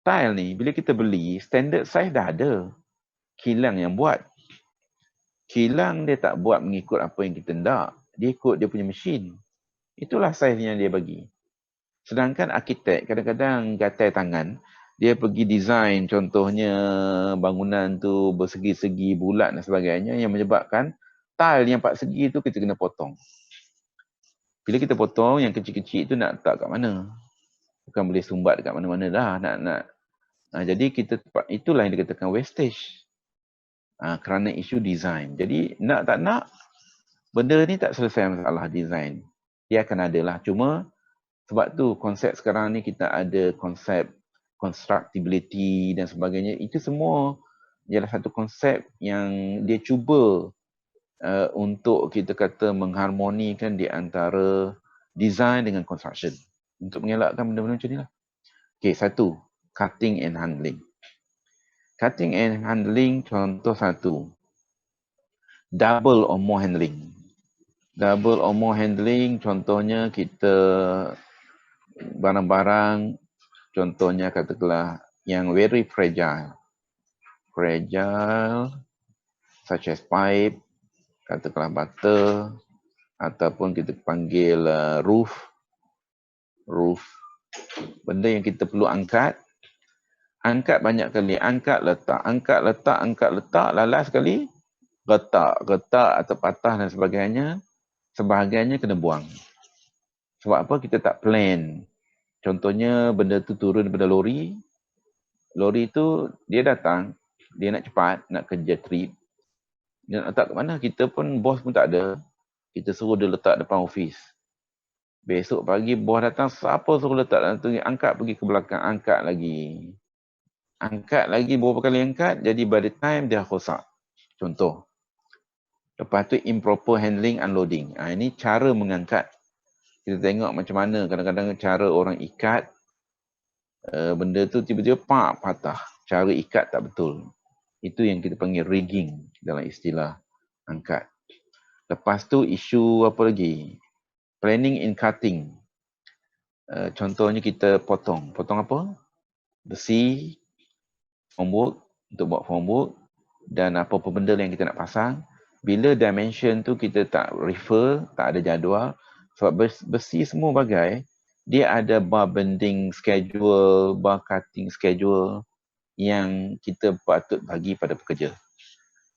Tile ni bila kita beli, standard size dah ada. Kilang yang buat. Kilang dia tak buat mengikut apa yang kita nak. Dia ikut dia punya mesin. Itulah size yang dia bagi. Sedangkan arkitek kadang-kadang gatai tangan, dia pergi design contohnya bangunan tu bersegi-segi bulat dan sebagainya yang menyebabkan tile yang 4 segi tu kita kena potong. Bila kita potong yang kecil-kecil tu nak letak kat mana? Bukan boleh sumbat dekat mana-mana dah. Jadi itulah yang dikatakan wastage. Kerana isu design. Jadi nak tak nak, benda ni tak selesai masalah design. Dia akan ada lah. Cuma sebab tu konsep sekarang ni kita ada konsep constructability dan sebagainya. Itu semua ialah satu konsep yang dia cuba untuk kita kata mengharmonikan di antara design dengan construction. Untuk mengelakkan benda-benda macam ni lah. Okay, satu. Cutting and handling. Cutting and handling contoh satu. Double or more handling. Double or more handling contohnya kita barang-barang contohnya katakanlah yang very fragile. Fragile such as pipe, katakanlah butter ataupun kita panggil roof. Benda yang kita perlu angkat banyak kali, angkat letak, lalas sekali retak atau patah dan sebagainya, sebahagiannya kena buang. Sebab apa? Kita tak plan. Contohnya benda tu turun daripada lori tu dia datang, dia nak cepat, nak kerja trip, dia nak letak kat mana? Kita pun, bos pun tak ada, kita suruh dia letak depan office. Besok pagi bos datang, siapa suruh letak dalam tu? Angkat pergi ke belakang, angkat lagi, beberapa kali angkat, jadi by the time dia rosak. Contoh. Lepas tu improper handling, unloading. Ini cara mengangkat. Kita tengok macam mana kadang-kadang cara orang ikat, benda tu tiba-tiba patah. Cara ikat tak betul. Itu yang kita panggil rigging dalam istilah angkat. Lepas tu isu apa lagi? Planning and cutting. Contohnya kita potong. Potong apa? Besi, formwork, untuk buat formwork, dan apa-apa benda yang kita nak pasang. Bila dimension tu kita tak refer, tak ada jadual, sebab besi semua bagai, dia ada bar bending schedule, bar cutting schedule yang kita patut bagi pada pekerja.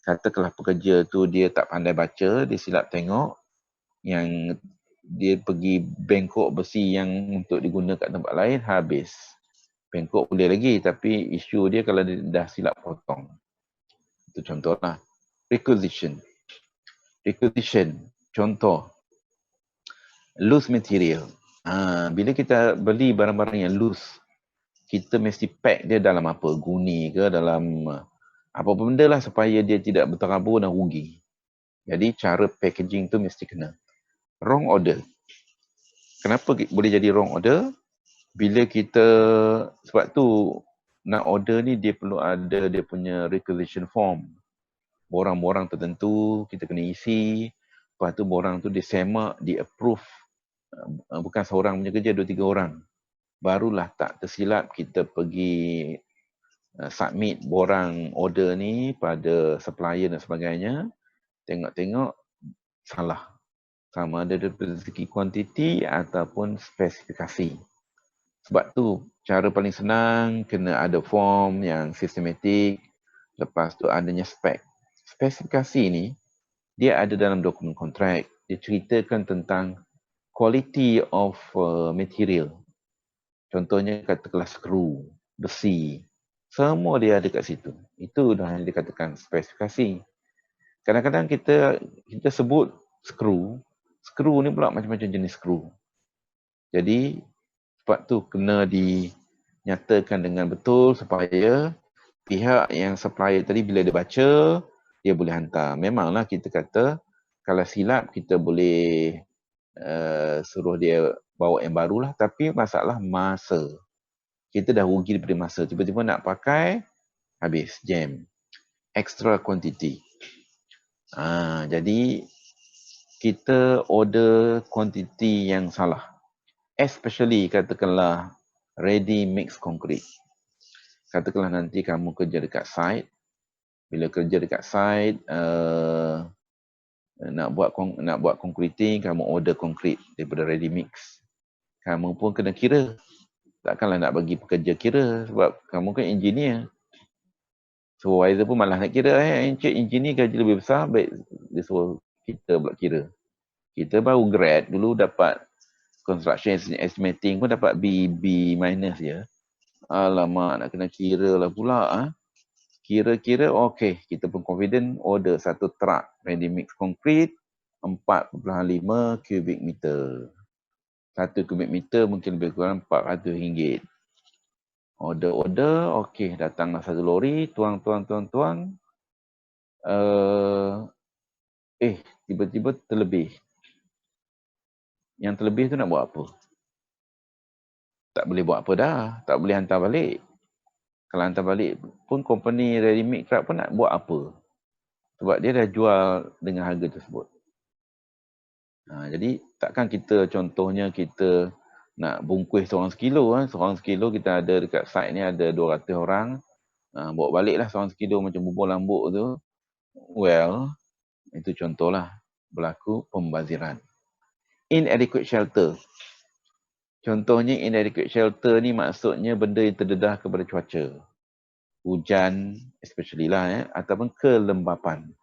Katakanlah pekerja tu dia tak pandai baca, dia silap tengok, yang dia pergi bengkok besi yang untuk digunakan tempat lain, habis. Bengkok boleh lagi, tapi isu dia kalau dia dah silap potong. Itu contohlah. Requisition, contoh. Loose material. Bila kita beli barang-barang yang loose, kita mesti pack dia dalam apa? Guni ke, dalam apa-apa benda lah supaya dia tidak berterabur dan rugi. Jadi cara packaging tu mesti kena. Wrong order. Kenapa boleh jadi wrong order? Bila kita, sebab tu nak order ni dia perlu ada dia punya requisition form. Borang-borang tertentu kita kena isi. Lepas tu borang tu disemak, di-approve bukan seorang punya kerja, 2-3 orang. Barulah tak tersilap kita pergi submit borang order ni pada supplier dan sebagainya. Tengok-tengok salah. Sama ada dari segi kuantiti ataupun spesifikasi. Sebab tu cara paling senang kena ada form yang sistematik. Lepas tu adanya spek. Spesifikasi ni dia ada dalam dokumen kontrak. Dia ceritakan tentang quality of material. Contohnya katakanlah skru, besi. Semua dia ada kat situ. Itu dah yang dikatakan spesifikasi. Kadang-kadang kita sebut skru. Skru ni pula macam-macam jenis skru. Jadi sebab tu kena dinyatakan dengan betul supaya pihak yang supplier tadi bila dia baca, dia boleh hantar. Memanglah kita kata kalau silap kita boleh suruh dia bawa yang barulah, tapi masalah masa. Kita dah rugi daripada masa. Tiba-tiba nak pakai, habis, jam. Extra quantity. Jadi, kita order quantity yang salah. Especially, katakanlah, ready mix concrete. Katakanlah nanti kamu kerja dekat site. Bila kerja dekat site, nak buat concreting, kamu order concrete daripada ready mix. Kamu pun kena kira. Takkanlah nak bagi pekerja kira sebab kamu kan engineer. Supervisor pun malah nak kira. Encik engineer gaji lebih besar, baik dia suruh kita pula kira. Kita baru grad, dulu dapat construction estimating pun dapat B minus je. Alamak, nak kena kira lah pula. Kira-kira, okey, kita pun confident order 1 truck ready mix concrete 4.5 cubic meter. 1 cubic meter mungkin lebih kurang RM400. Order, okey, datanglah 1 lori, tuang. Tiba-tiba terlebih. Yang terlebih tu nak buat apa? Tak boleh buat apa dah, tak boleh hantar balik. Kalau hantar balik pun company ready mix truck pun nak buat apa? Sebab dia dah jual dengan harga tersebut. Jadi takkan kita contohnya kita nak bungkus seorang sekilo. Seorang sekilo kita ada dekat site ni ada 200 orang. Bawa baliklah seorang sekilo macam bubur lambuk tu. Well, itu contohlah berlaku pembaziran. Inadequate shelter. Contohnya inadequate shelter ni maksudnya benda yang terdedah kepada cuaca. Hujan especially lah ataupun kelembapan.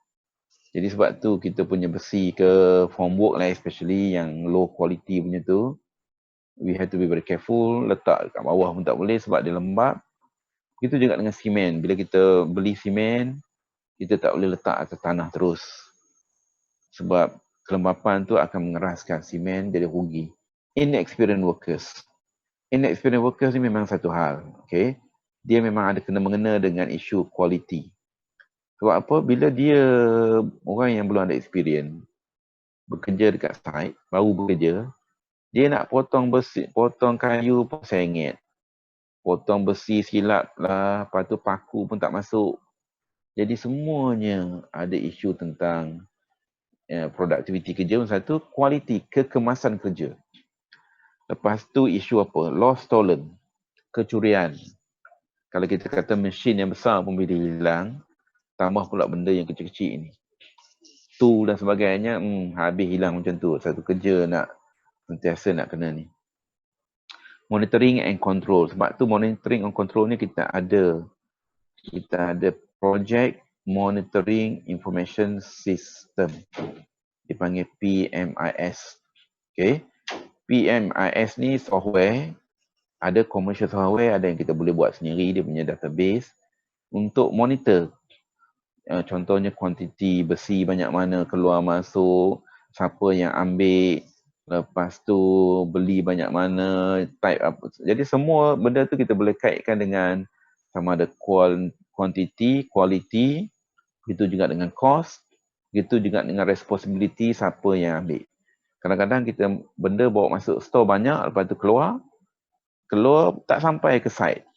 Jadi sebab tu kita punya besi ke formwork lah especially yang low quality punya tu, we have to be very careful. Letak kat bawah pun tak boleh sebab dia lembab. Begitu juga dengan simen. Bila kita beli simen, kita tak boleh letak atas tanah terus. Sebab kelembapan tu akan mengeraskan simen jadi rugi. Inexperienced workers. Inexperienced workers ni memang satu hal. Okay? Dia memang ada kena-mengena dengan isu quality. Sebab apa? Bila dia orang yang belum ada experience, bekerja dekat site, baru bekerja, dia nak potong besi, potong kayu pun sengit. Potong besi silap lah, lepas tu paku pun tak masuk. Jadi semuanya ada isu tentang produktiviti kerja. Satu, kualiti, kekemasan kerja. Lepas tu isu apa? Loss tolerance, kecurian. Kalau kita kata mesin yang besar pun bila hilang, tambah pula benda yang kecil-kecil ni. Tool dan sebagainya, habis hilang macam tu. Satu kerja nak sentiasa nak kena ni. Monitoring and control. Sebab tu monitoring and control ni kita ada project monitoring information system. Dipanggil PMIS. Okay. PMIS ni software. Ada commercial software, ada yang kita boleh buat sendiri, dia punya database untuk monitor. Contohnya kuantiti besi banyak mana keluar masuk, siapa yang ambil, lepas tu beli banyak mana, type apa. Jadi semua benda tu kita boleh kaitkan dengan sama ada quantity, quality, begitu juga dengan cost, begitu juga dengan responsibility siapa yang ambil. Kadang-kadang kita benda bawa masuk store banyak, lepas tu keluar tak sampai ke site.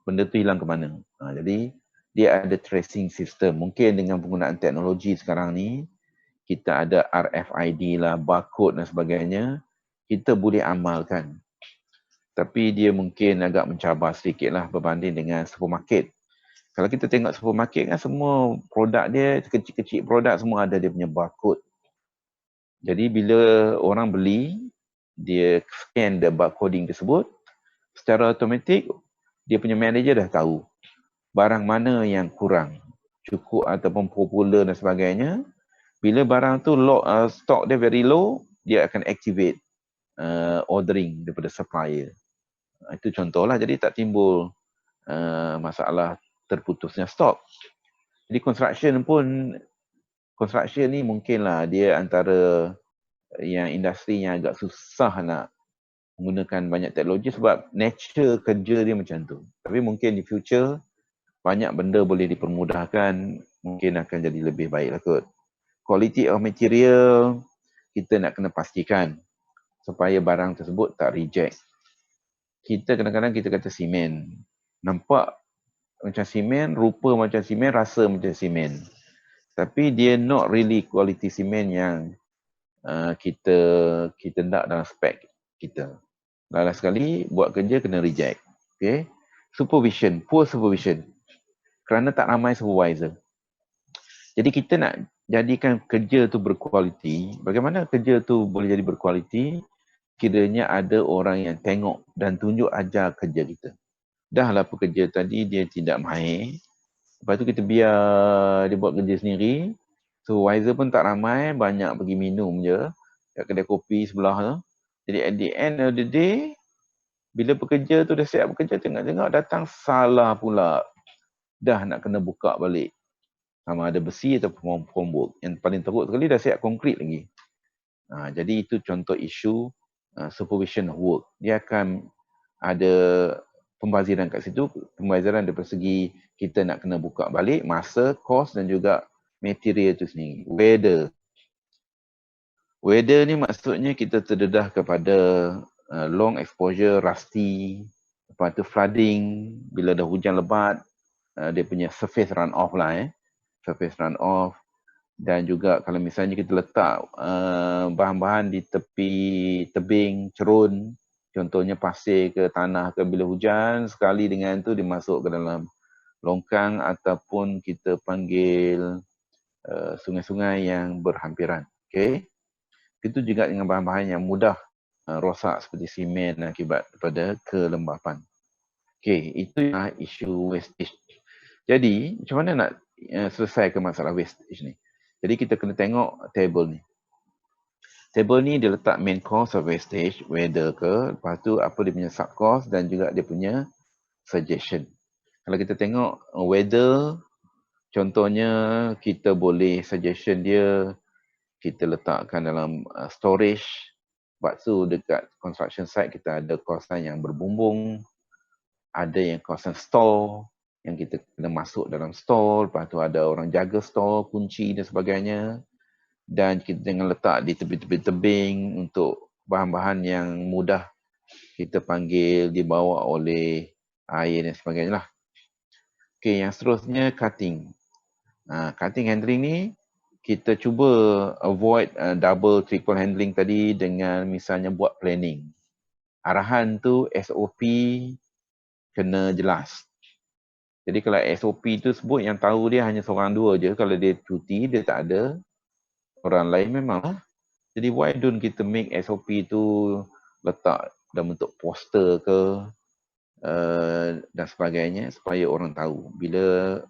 Benda tu hilang ke mana? Jadi dia ada tracing system. Mungkin dengan penggunaan teknologi sekarang ni, kita ada RFID lah, barcode dan sebagainya. kita boleh amalkan. Tapi dia mungkin agak mencabar sedikit lah berbanding dengan supermarket. Kalau kita tengok supermarket kan semua produk dia, kecil-kecil produk semua ada dia punya barcode. Jadi bila orang beli, dia scan the barcoding tersebut, secara automatik dia punya manager dah tahu barang mana yang kurang, cukup ataupun popular dan sebagainya. Bila barang tu stock dia very low, dia akan activate ordering daripada supplier. Itu contohlah, jadi tak timbul masalah terputusnya stok. Jadi construction ni mungkinlah dia antara yang industri yang agak susah nak menggunakan banyak teknologi sebab nature kerja dia macam tu. Tapi mungkin di future banyak benda boleh dipermudahkan, mungkin akan jadi lebih baik lah kot. Quality of material kita nak kena pastikan supaya barang tersebut tak reject. Kita kadang-kadang kita kata simen. Nampak macam simen, rupa macam simen, rasa macam simen. Tapi dia not really quality simen yang kita nak dalam spek kita. Last sekali buat kerja kena reject. Okay. Supervision, poor supervision. Kerana tak ramai supervisor. Jadi kita nak jadikan kerja tu berkualiti. Bagaimana kerja tu boleh jadi berkualiti? Kiranya ada orang yang tengok dan tunjuk ajar kerja kita. Dahlah pekerja tadi dia tidak mahir. Lepas tu kita biar dia buat kerja sendiri. Supervisor pun tak ramai, banyak pergi minum je kat kedai kopi sebelah tu. Jadi at the end of the day, bila pekerja tu dah siap bekerja, tengok-tengok datang salah pula. Dah nak kena buka balik. Sama ada besi atau formwork. Yang paling teruk sekali dah siap konkrit lagi. Jadi itu contoh isu supervision of work. Dia akan ada pembaziran kat situ. Pembaziran daripada segi kita nak kena buka balik masa, kos dan juga material itu sendiri. Weather ni maksudnya kita terdedah kepada long exposure, rusty, lepas tu flooding, bila dah hujan lebat, dia punya surface run off lah surface run off. Dan juga kalau misalnya kita letak bahan-bahan di tepi tebing, cerun, contohnya pasir ke tanah ke, bila hujan sekali dengan tu dia masuk ke dalam longkang ataupun kita panggil sungai-sungai yang berhampiran. Okay. Itu juga dengan bahan-bahan yang mudah rosak seperti simen akibat daripada kelembapan. Okay, itu isu wastage. Jadi, macam mana nak selesaikan masalah wastage ni? Jadi, kita kena tengok table ni. Table ni dia letak main cause of wastage, weather ke, lepas tu apa dia punya sub cause dan juga dia punya suggestion. Kalau kita tengok weather, contohnya kita boleh suggestion dia, kita letakkan dalam storage. Sebab tu dekat construction site kita ada kawasan yang berbumbung, ada yang kawasan store, yang kita kena masuk dalam store, lepas tu ada orang jaga store, kunci dan sebagainya. Dan kita jangan letak di tepi-tepi tebing untuk bahan-bahan yang mudah kita panggil dibawa oleh air dan sebagainya lah. Okay, yang seterusnya cutting. Cutting handling ni, kita cuba avoid double, triple handling tadi dengan misalnya buat planning. Arahan tu SOP kena jelas. Jadi kalau SOP tu sebut yang tahu dia hanya seorang dua je, kalau dia cuti, dia tak ada, orang lain memanglah. Jadi why don't kita make SOP tu letak dalam bentuk poster ke dan sebagainya supaya orang tahu bila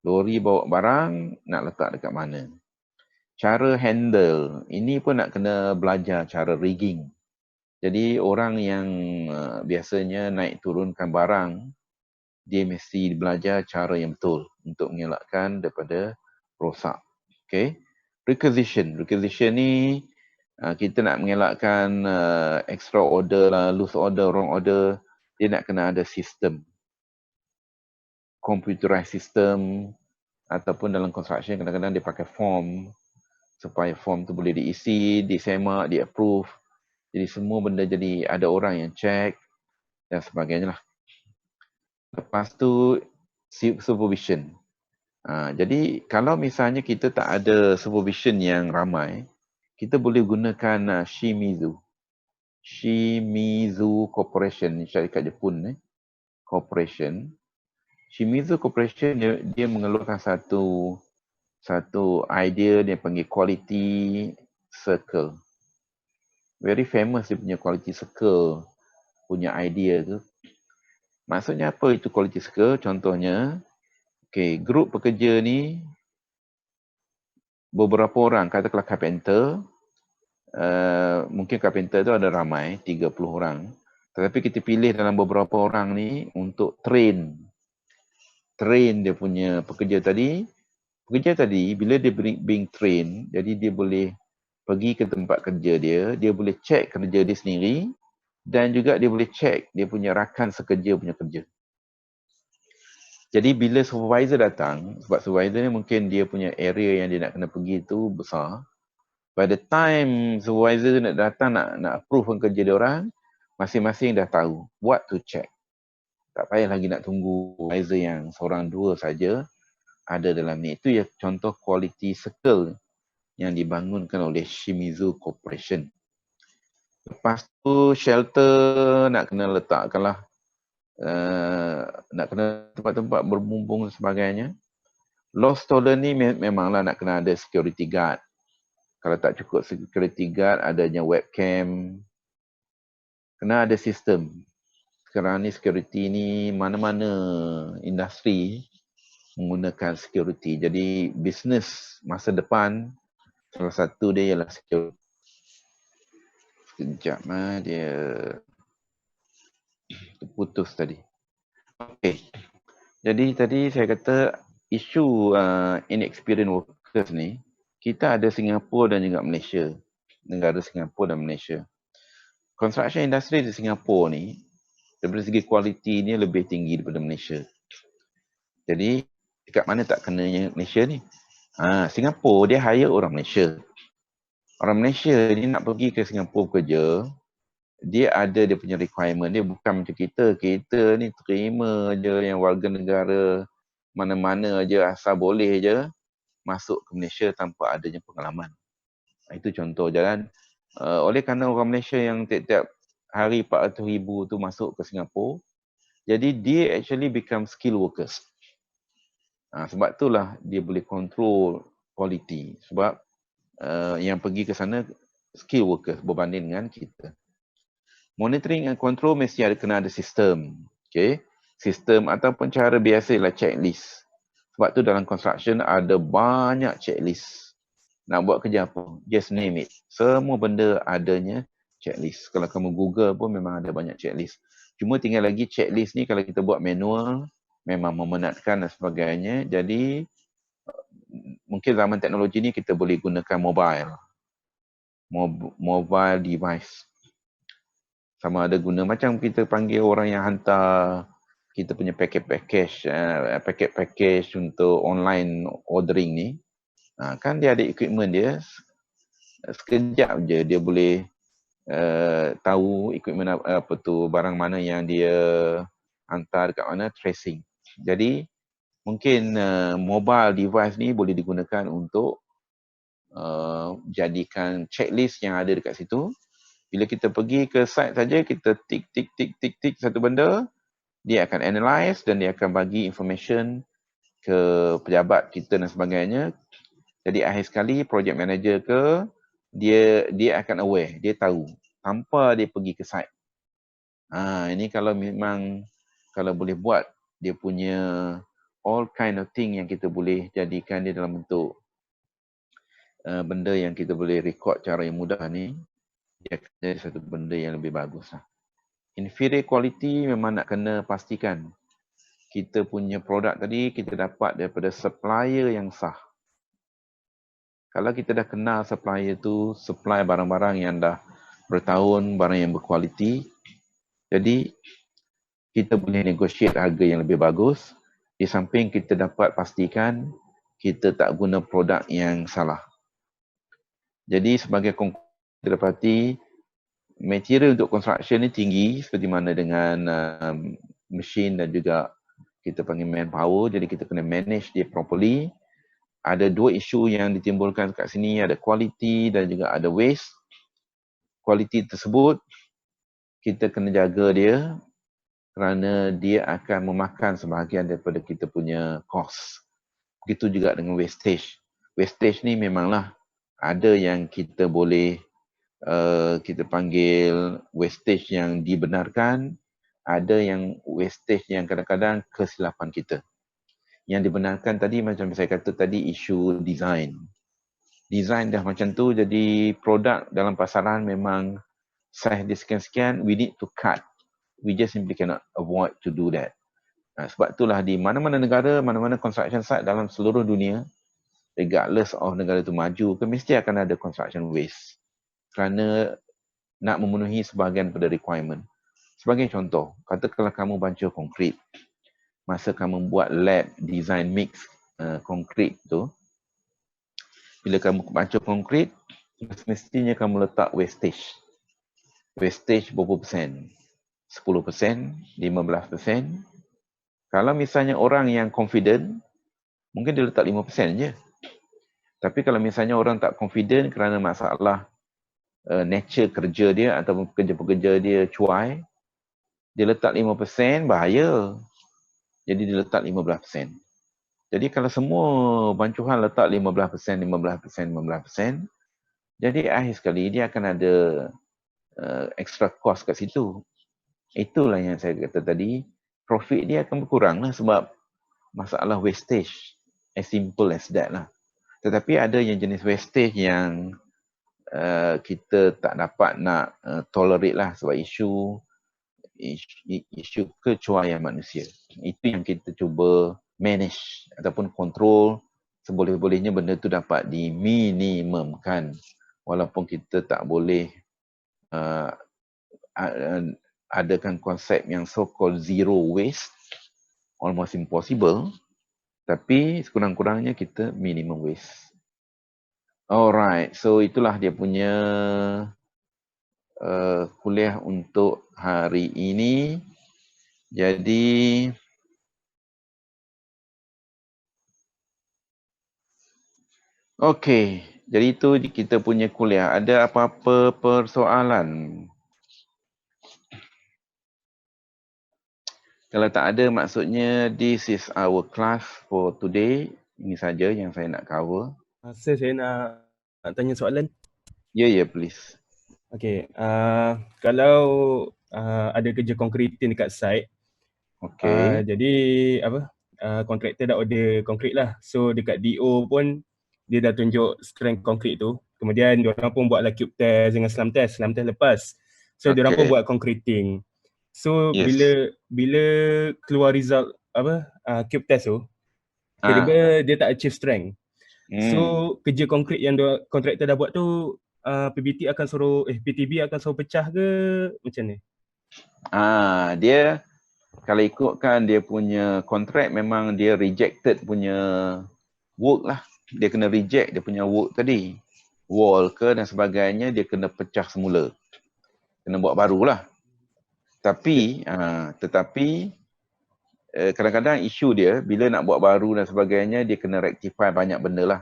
lori bawa barang nak letak dekat mana. Cara handle, ini pun nak kena belajar cara rigging. Jadi orang yang biasanya naik turunkan barang, dia mesti belajar cara yang betul untuk mengelakkan daripada rosak. Okay. Requisition ni kita nak mengelakkan extra order lah, loose order, wrong order. Dia nak kena ada sistem. Computerized system ataupun dalam construction kadang-kadang dia pakai form supaya form tu boleh diisi, disemak, di-approve. Jadi semua benda jadi ada orang yang check dan sebagainya lah. Lepas tu supervision. Jadi kalau misalnya kita tak ada supervision yang ramai, kita boleh gunakan Shimizu. Shimizu Corporation, syarikat Jepun corporation. Shimizu Corporation dia mengeluarkan satu idea dia panggil quality circle. Very famous dia punya quality circle punya idea tu. Maksudnya apa itu quality circle? Contohnya, grup pekerja ni beberapa orang, katakanlah carpenter, mungkin carpenter tu ada ramai, 30 orang. Tetapi kita pilih dalam beberapa orang ni untuk train dia punya pekerja tadi. Pekerja tadi, bila dia being train, jadi dia boleh pergi ke tempat kerja dia boleh check kerja dia sendiri dan juga dia boleh check dia punya rakan sekerja punya kerja. Jadi bila supervisor datang, sebab supervisor ni mungkin dia punya area yang dia nak kena pergi tu besar. By the time supervisor nak datang nak approve kerja dia orang, masing-masing dah tahu what to check. Tak payah lagi nak tunggu supervisor yang seorang dua saja ada dalam ni. Itu ya contoh quality circle yang dibangunkan oleh Shimizu Corporation. Lepas tu shelter nak kena letakkanlah nak kena tempat-tempat berbumbung dan sebagainya. Lost stolen ni memanglah nak kena ada security guard. Kalau tak cukup security guard, adanya webcam. Kena ada sistem. Sekarang ni security ni mana-mana industri menggunakan security. Jadi bisnes masa depan salah satu dia ialah security. Sekejap dia terputus tadi. Okey. Jadi tadi saya kata isu inexperienced workers ni, kita ada Singapura dan juga Malaysia. Negara Singapura dan Malaysia. Construction industry di Singapura ni, dari segi kualiti ni lebih tinggi daripada Malaysia. Jadi, dekat mana tak kenanya Malaysia ni? Singapura dia hire orang Malaysia. Orang Malaysia ni nak pergi ke Singapura bekerja, dia ada dia punya requirement. Dia bukan macam kita. Kita ni terima je yang warga negara mana-mana je asal boleh je masuk ke Malaysia tanpa adanya pengalaman. Itu contoh jalan. Oleh kerana orang Malaysia yang tiap-tiap hari 400,000 tu masuk ke Singapura, jadi dia actually become skill workers. Sebab itulah dia boleh control quality. Sebab yang pergi ke sana skill workers berbanding dengan kita. Monitoring and control mesti kena ada sistem. Sistem ataupun cara biasa ialah checklist. Sebab tu dalam construction ada banyak checklist. Nak buat kerja apa? Just name it. Semua benda adanya checklist. Kalau kamu Google pun memang ada banyak checklist. Cuma tinggal lagi checklist ni kalau kita buat manual, memang memenatkan dan sebagainya. Jadi, mungkin zaman teknologi ni kita boleh gunakan mobile device. Sama ada guna macam kita panggil orang yang hantar kita punya paket-package untuk online ordering ni. Kan dia ada equipment dia. Sekejap je dia boleh tahu equipment apa tu, barang mana yang dia hantar dekat mana, tracing. Jadi mungkin mobile device ni boleh digunakan untuk jadikan checklist yang ada dekat situ. Bila kita pergi ke site saja, kita tik satu benda, dia akan analyze dan dia akan bagi information ke pejabat kita dan sebagainya. Jadi akhir sekali project manager dia akan aware, dia tahu tanpa dia pergi ke site. Ini kalau memang kalau boleh buat dia punya all kind of thing yang kita boleh jadikan dia dalam bentuk benda yang kita boleh record cara yang mudah ni, dia akan jadi satu benda yang lebih bagus lah. Inferior quality memang nak kena pastikan kita punya produk tadi kita dapat daripada supplier yang sah. Kalau kita dah kenal supplier tu, supply barang-barang yang dah bertahun, barang yang berkualiti, jadi kita boleh negotiate harga yang lebih bagus. Di samping kita dapat pastikan kita tak guna produk yang salah. Jadi sebagai konklusi kita dapati material untuk construction ni tinggi seperti mana dengan mesin dan juga kita panggil manpower. Jadi kita kena manage dia properly. Ada dua isu yang ditimbulkan kat sini, ada quality dan juga ada waste. Quality tersebut kita kena jaga dia kerana dia akan memakan sebahagian daripada kita punya cost. Begitu juga dengan wastage. Wastage ni memanglah ada yang kita boleh kita panggil wastage yang dibenarkan, ada yang wastage yang kadang-kadang kesilapan kita. Yang dibenarkan tadi macam saya kata tadi isu design. Design dah macam tu, jadi produk dalam pasaran memang saiz dia sekian-sekian, we need to cut. We just simply cannot avoid to do that. Sebab itulah di mana-mana negara, mana-mana construction site dalam seluruh dunia, regardless of negara itu maju ke, mesti akan ada construction waste. Kerana nak memenuhi sebahagian pada requirement. Sebagai contoh, katakanlah kamu bancur konkrit. Masa kamu buat lab design mix konkrit tu, bila kamu bancur konkrit, mestinya kamu letak wastage. Wastage berapa persen? 10%, 15%. Kalau misalnya orang yang confident, mungkin dia letak 5% je. Tapi kalau misalnya orang tak confident kerana masalah nature kerja dia ataupun pekerja-pekerja dia cuai, dia letak 5%, bahaya. Jadi dia letak 15%. Jadi kalau semua bancuhan letak 15%, 15%, 15%, jadi akhir sekali dia akan ada extra cost kat situ. Itulah yang saya kata tadi, profit dia akan berkurang lah sebab masalah wastage. As simple as that lah. Tetapi ada yang jenis wastage yang kita tak dapat nak tolerate lah sebab isu kecuaian manusia. Itu yang kita cuba manage ataupun control seboleh-bolehnya benda tu dapat diminimumkan. Walaupun kita tak boleh adakan konsep yang so-called zero waste, almost impossible, tapi sekurang-kurangnya kita minimum waste. Alright, so itulah dia punya kuliah untuk hari ini. Jadi okey, jadi itu kita punya kuliah. Ada apa-apa persoalan? Kalau tak ada, maksudnya this is our class for today. Ini saja yang saya nak cover. Sir, saya nak tanya soalan. Ya, please. Okay, kalau ada kerja konkritin dekat site, jadi kontraktor dah order konkrit lah. So dekat DO pun dia dah tunjuk strength konkrit tu. Kemudian diorang pun buatlah cube test dengan slam test lepas. So diorang pun buat concreting. So bila keluar result cube test tu, tiba-tiba dia tak achieve strength. So kerja konkrit yang kontraktor dah buat tu, PTB akan suruh pecah ke macam ni? Dia kalau ikutkan dia punya kontrak, memang dia rejected punya work lah. Dia kena reject dia punya work tadi. Wall ke dan sebagainya, dia kena pecah semula. Kena buat barulah. Tetapi kadang-kadang isu dia, bila nak buat baru dan sebagainya, dia kena rectify banyak benda lah.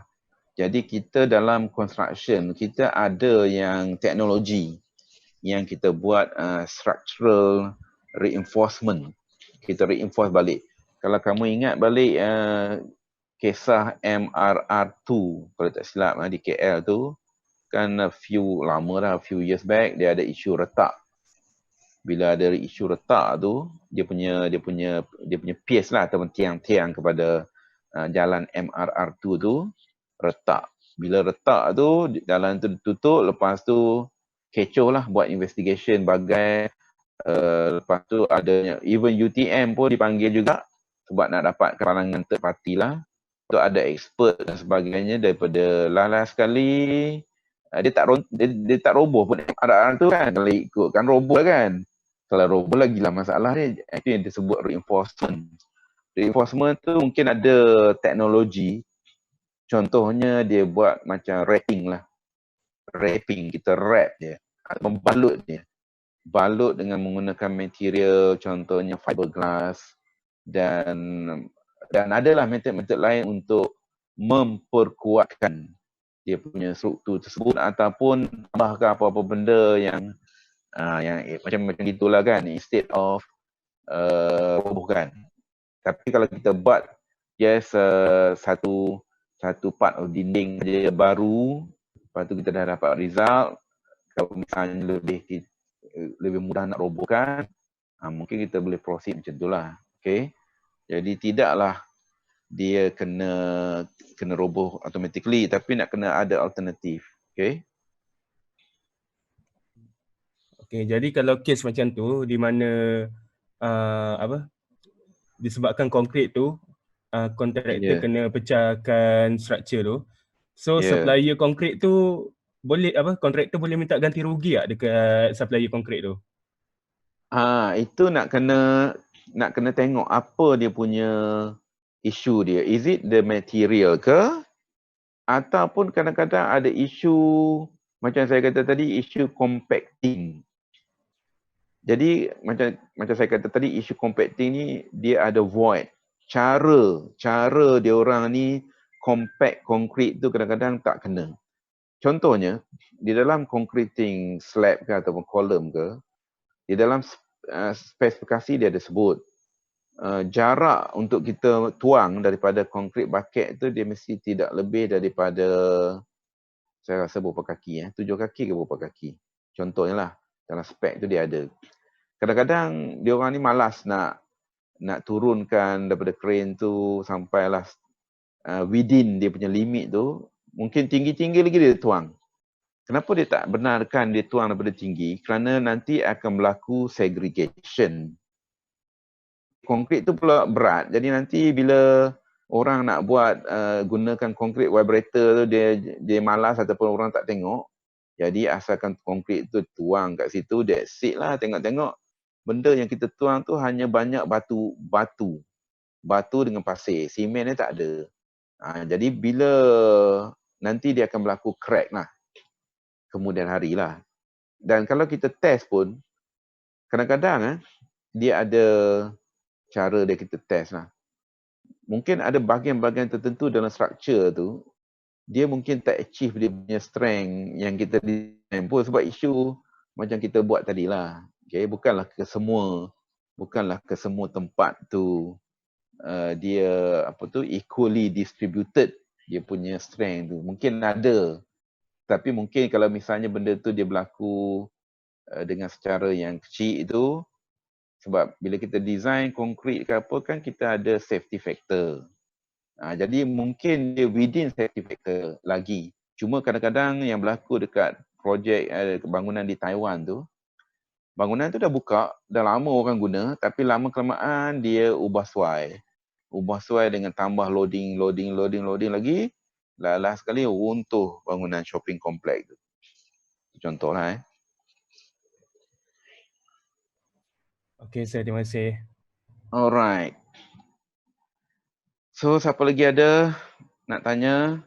Jadi kita dalam construction, kita ada yang teknologi yang kita buat structural reinforcement. Kita reinforce balik. Kalau kamu ingat balik kisah MRR2, kalau tak silap di KL tu, kan few years back, dia ada isu retak. Bila ada isu retak tu, dia punya piers lah ataupun tiang-tiang kepada jalan MRR2 tu retak. Bila retak tu, jalan tu ditutup, lepas tu kecoh lah buat investigation bagai. Lepas tu ada even UTM pun dipanggil juga sebab nak dapat kalangan third party lah. Tu ada expert dan sebagainya daripada last sekali dia tak roboh pun MRR tu kan. Kalau ikut kan roboh kan. Kalau roboh lagi lah masalah dia. Itu yang disebut reinforcement. Reinforcement tu mungkin ada teknologi. Contohnya dia buat macam wrapping lah. Wrapping, kita wrap dia. Membalut dia. Balut dengan menggunakan material contohnya fiberglass dan adalah metod-metod lain untuk memperkuatkan dia punya struktur tersebut ataupun tambahkan apa-apa benda yang Yang macam itulah kan, instead of robohkan. Tapi kalau kita buat just satu part of dinding je baru, lepas tu kita dah dapat result, kalau misalnya lebih mudah nak robohkan, mungkin kita boleh proceed macam itulah. Okay. Jadi tidaklah dia kena roboh automatically, tapi nak kena ada alternatif. Okay. Okay, jadi kalau kes macam tu di mana disebabkan konkrit tu kontraktor kena pecahkan structure tu. So supplier konkrit tu boleh kontraktor boleh minta ganti rugi tak dekat supplier konkrit tu? Itu nak kena tengok apa dia punya isu dia. Is it the material ke? Ataupun kadang-kadang ada isu macam saya kata tadi, isu compacting. Jadi macam saya kata tadi, isu compacting ni dia ada void. Cara dia orang ni compact konkrit tu kadang-kadang tak kena. Contohnya, di dalam concreting slab ke ataupun column ke, di dalam spesifikasi dia ada sebut jarak untuk kita tuang daripada konkrit bucket tu dia mesti tidak lebih daripada, saya rasa berapa kaki 7 kaki ke berapa kaki. Contohnya lah, dalam spek tu dia ada. Kadang-kadang dia orang ni malas nak turunkan daripada crane tu sampailah within dia punya limit tu. Mungkin tinggi-tinggi lagi dia tuang. Kenapa dia tak benarkan dia tuang daripada tinggi? Kerana nanti akan berlaku segregation. Konkrit tu pula berat. Jadi nanti bila orang nak buat gunakan konkrit vibrator tu, dia malas ataupun orang tak tengok. Jadi asalkan konkrit tu tuang kat situ, that's it lah. Tengok-tengok benda yang kita tuang tu hanya banyak batu dengan pasir. Simen ni tak ada. Jadi bila nanti dia akan berlaku crack lah kemudian hari lah. Dan kalau kita test pun, kadang-kadang dia ada cara dia kita test lah. Mungkin ada bahagian-bahagian tertentu dalam structure tu, dia mungkin tak achieve dia punya strength yang kita design pun sebab isu macam kita buat tadi lah. Okay, bukanlah ke semua tempat tu dia equally distributed dia punya strength tu. Mungkin ada. Tapi mungkin kalau misalnya benda tu dia berlaku dengan secara yang kecil itu, sebab bila kita design konkrit ke apa kan kita ada safety factor. Jadi mungkin dia within safety factor lagi. Cuma kadang-kadang yang berlaku dekat projek bangunan di Taiwan tu, bangunan tu dah buka, dah lama orang guna, tapi lama kelamaan dia ubah suai. Ubah suai dengan tambah loading lagi. Last sekali runtuh bangunan shopping complex tu. Contohlah Okay, saya terima kasih. Alright. So, siapa lagi ada nak tanya?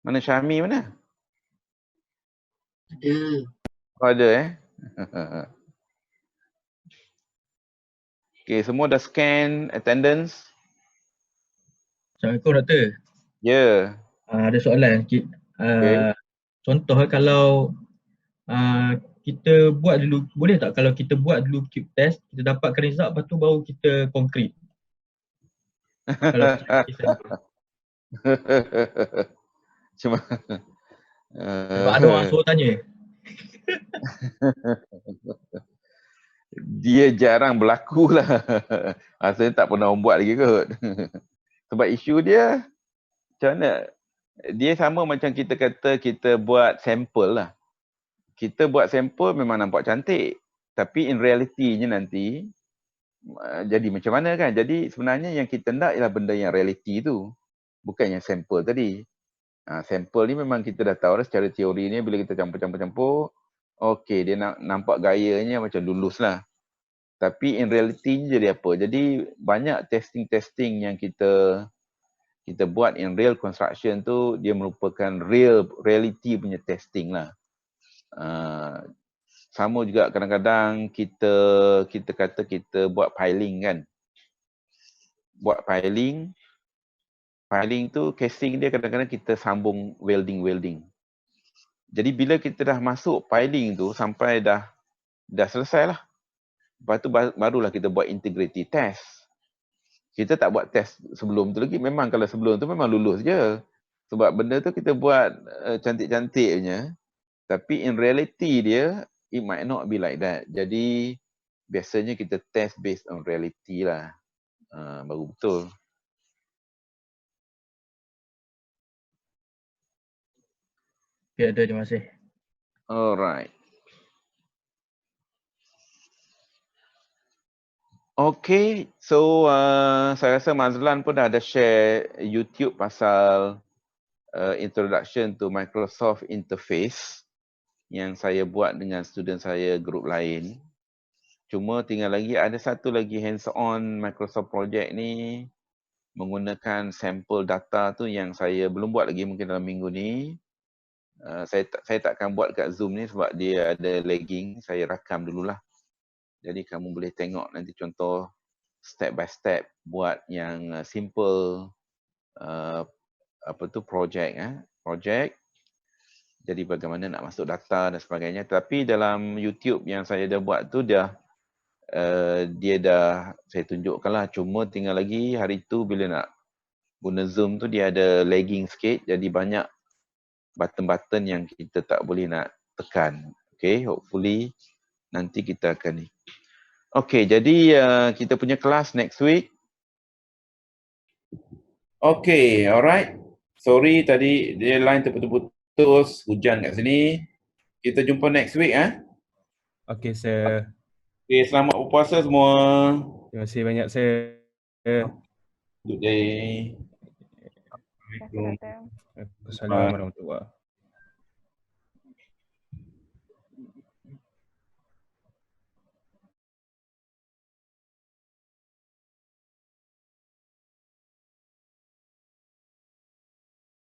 Mana Syahmi mana? Ada. Oh, ada Okay, semua dah scan attendance? Assalamualaikum Doktor. Ya. Ada soalan. Okay. Contoh kalau kita buat dulu, boleh tak kalau kita buat dulu cube test, kita dapatkan result, lepas tu baru kita konkret? Kalau Cuma sebab ada orang suruh tanya. Dia jarang berlaku lah. Rasanya tak pernah orang buat lagi kot. Sebab isu dia macam mana? Dia sama macam kita kata kita buat sampel lah. Kita buat sampel memang nampak cantik. Tapi in realitinya nanti jadi macam mana kan? Jadi sebenarnya yang kita nak ialah benda yang realiti tu. Bukan yang sampel tadi. Sampel ni memang kita dah tahu dah secara teori ni bila kita campur-campur, okey dia nampak gayanya macam lulus lah. Tapi in reality jadi apa? Jadi banyak testing yang kita buat in real construction tu dia merupakan reality punya testing lah. Sama juga kadang-kadang kita kata kita buat piling kan. Buat piling tu casing dia kadang-kadang kita sambung welding. Jadi bila kita dah masuk piling tu sampai dah selesai lah. Lepas tu barulah kita buat integrity test. Kita tak buat test sebelum tu lagi. Memang kalau sebelum tu memang lulus je. Sebab benda tu kita buat cantik-cantik punya. Tapi in reality dia, it might not be like that. Jadi biasanya kita test based on reality lah. Baru betul. Ya, terima kasih. Alright. Okay, so saya rasa Mazlan pun dah ada share YouTube pasal introduction to Microsoft Interface yang saya buat dengan student saya grup lain. Cuma tinggal lagi ada satu lagi hands-on Microsoft project ni menggunakan sampel data tu yang saya belum buat lagi, mungkin dalam minggu ni. Saya takkan buat kat Zoom ni sebab dia ada lagging, saya rakam dululah. Jadi kamu boleh tengok nanti contoh step by step buat yang simple project. Jadi bagaimana nak masuk data dan sebagainya. Tapi dalam YouTube yang saya dah buat tu dia dah saya tunjukkan lah. Cuma tinggal lagi hari tu bila nak guna Zoom tu dia ada lagging sikit. Jadi banyak button-button yang kita tak boleh nak tekan. Okay, hopefully nanti kita akan ni. Okay, jadi kita punya kelas next week. Okay, alright. Sorry tadi dia line terputus, hujan kat sini. Kita jumpa next week. Okay, sir. Okay, selamat berpuasa semua. Terima kasih banyak, sir. Good day. Assalamualaikum. Assalamualaikum warahmatullahi wabarakatuh.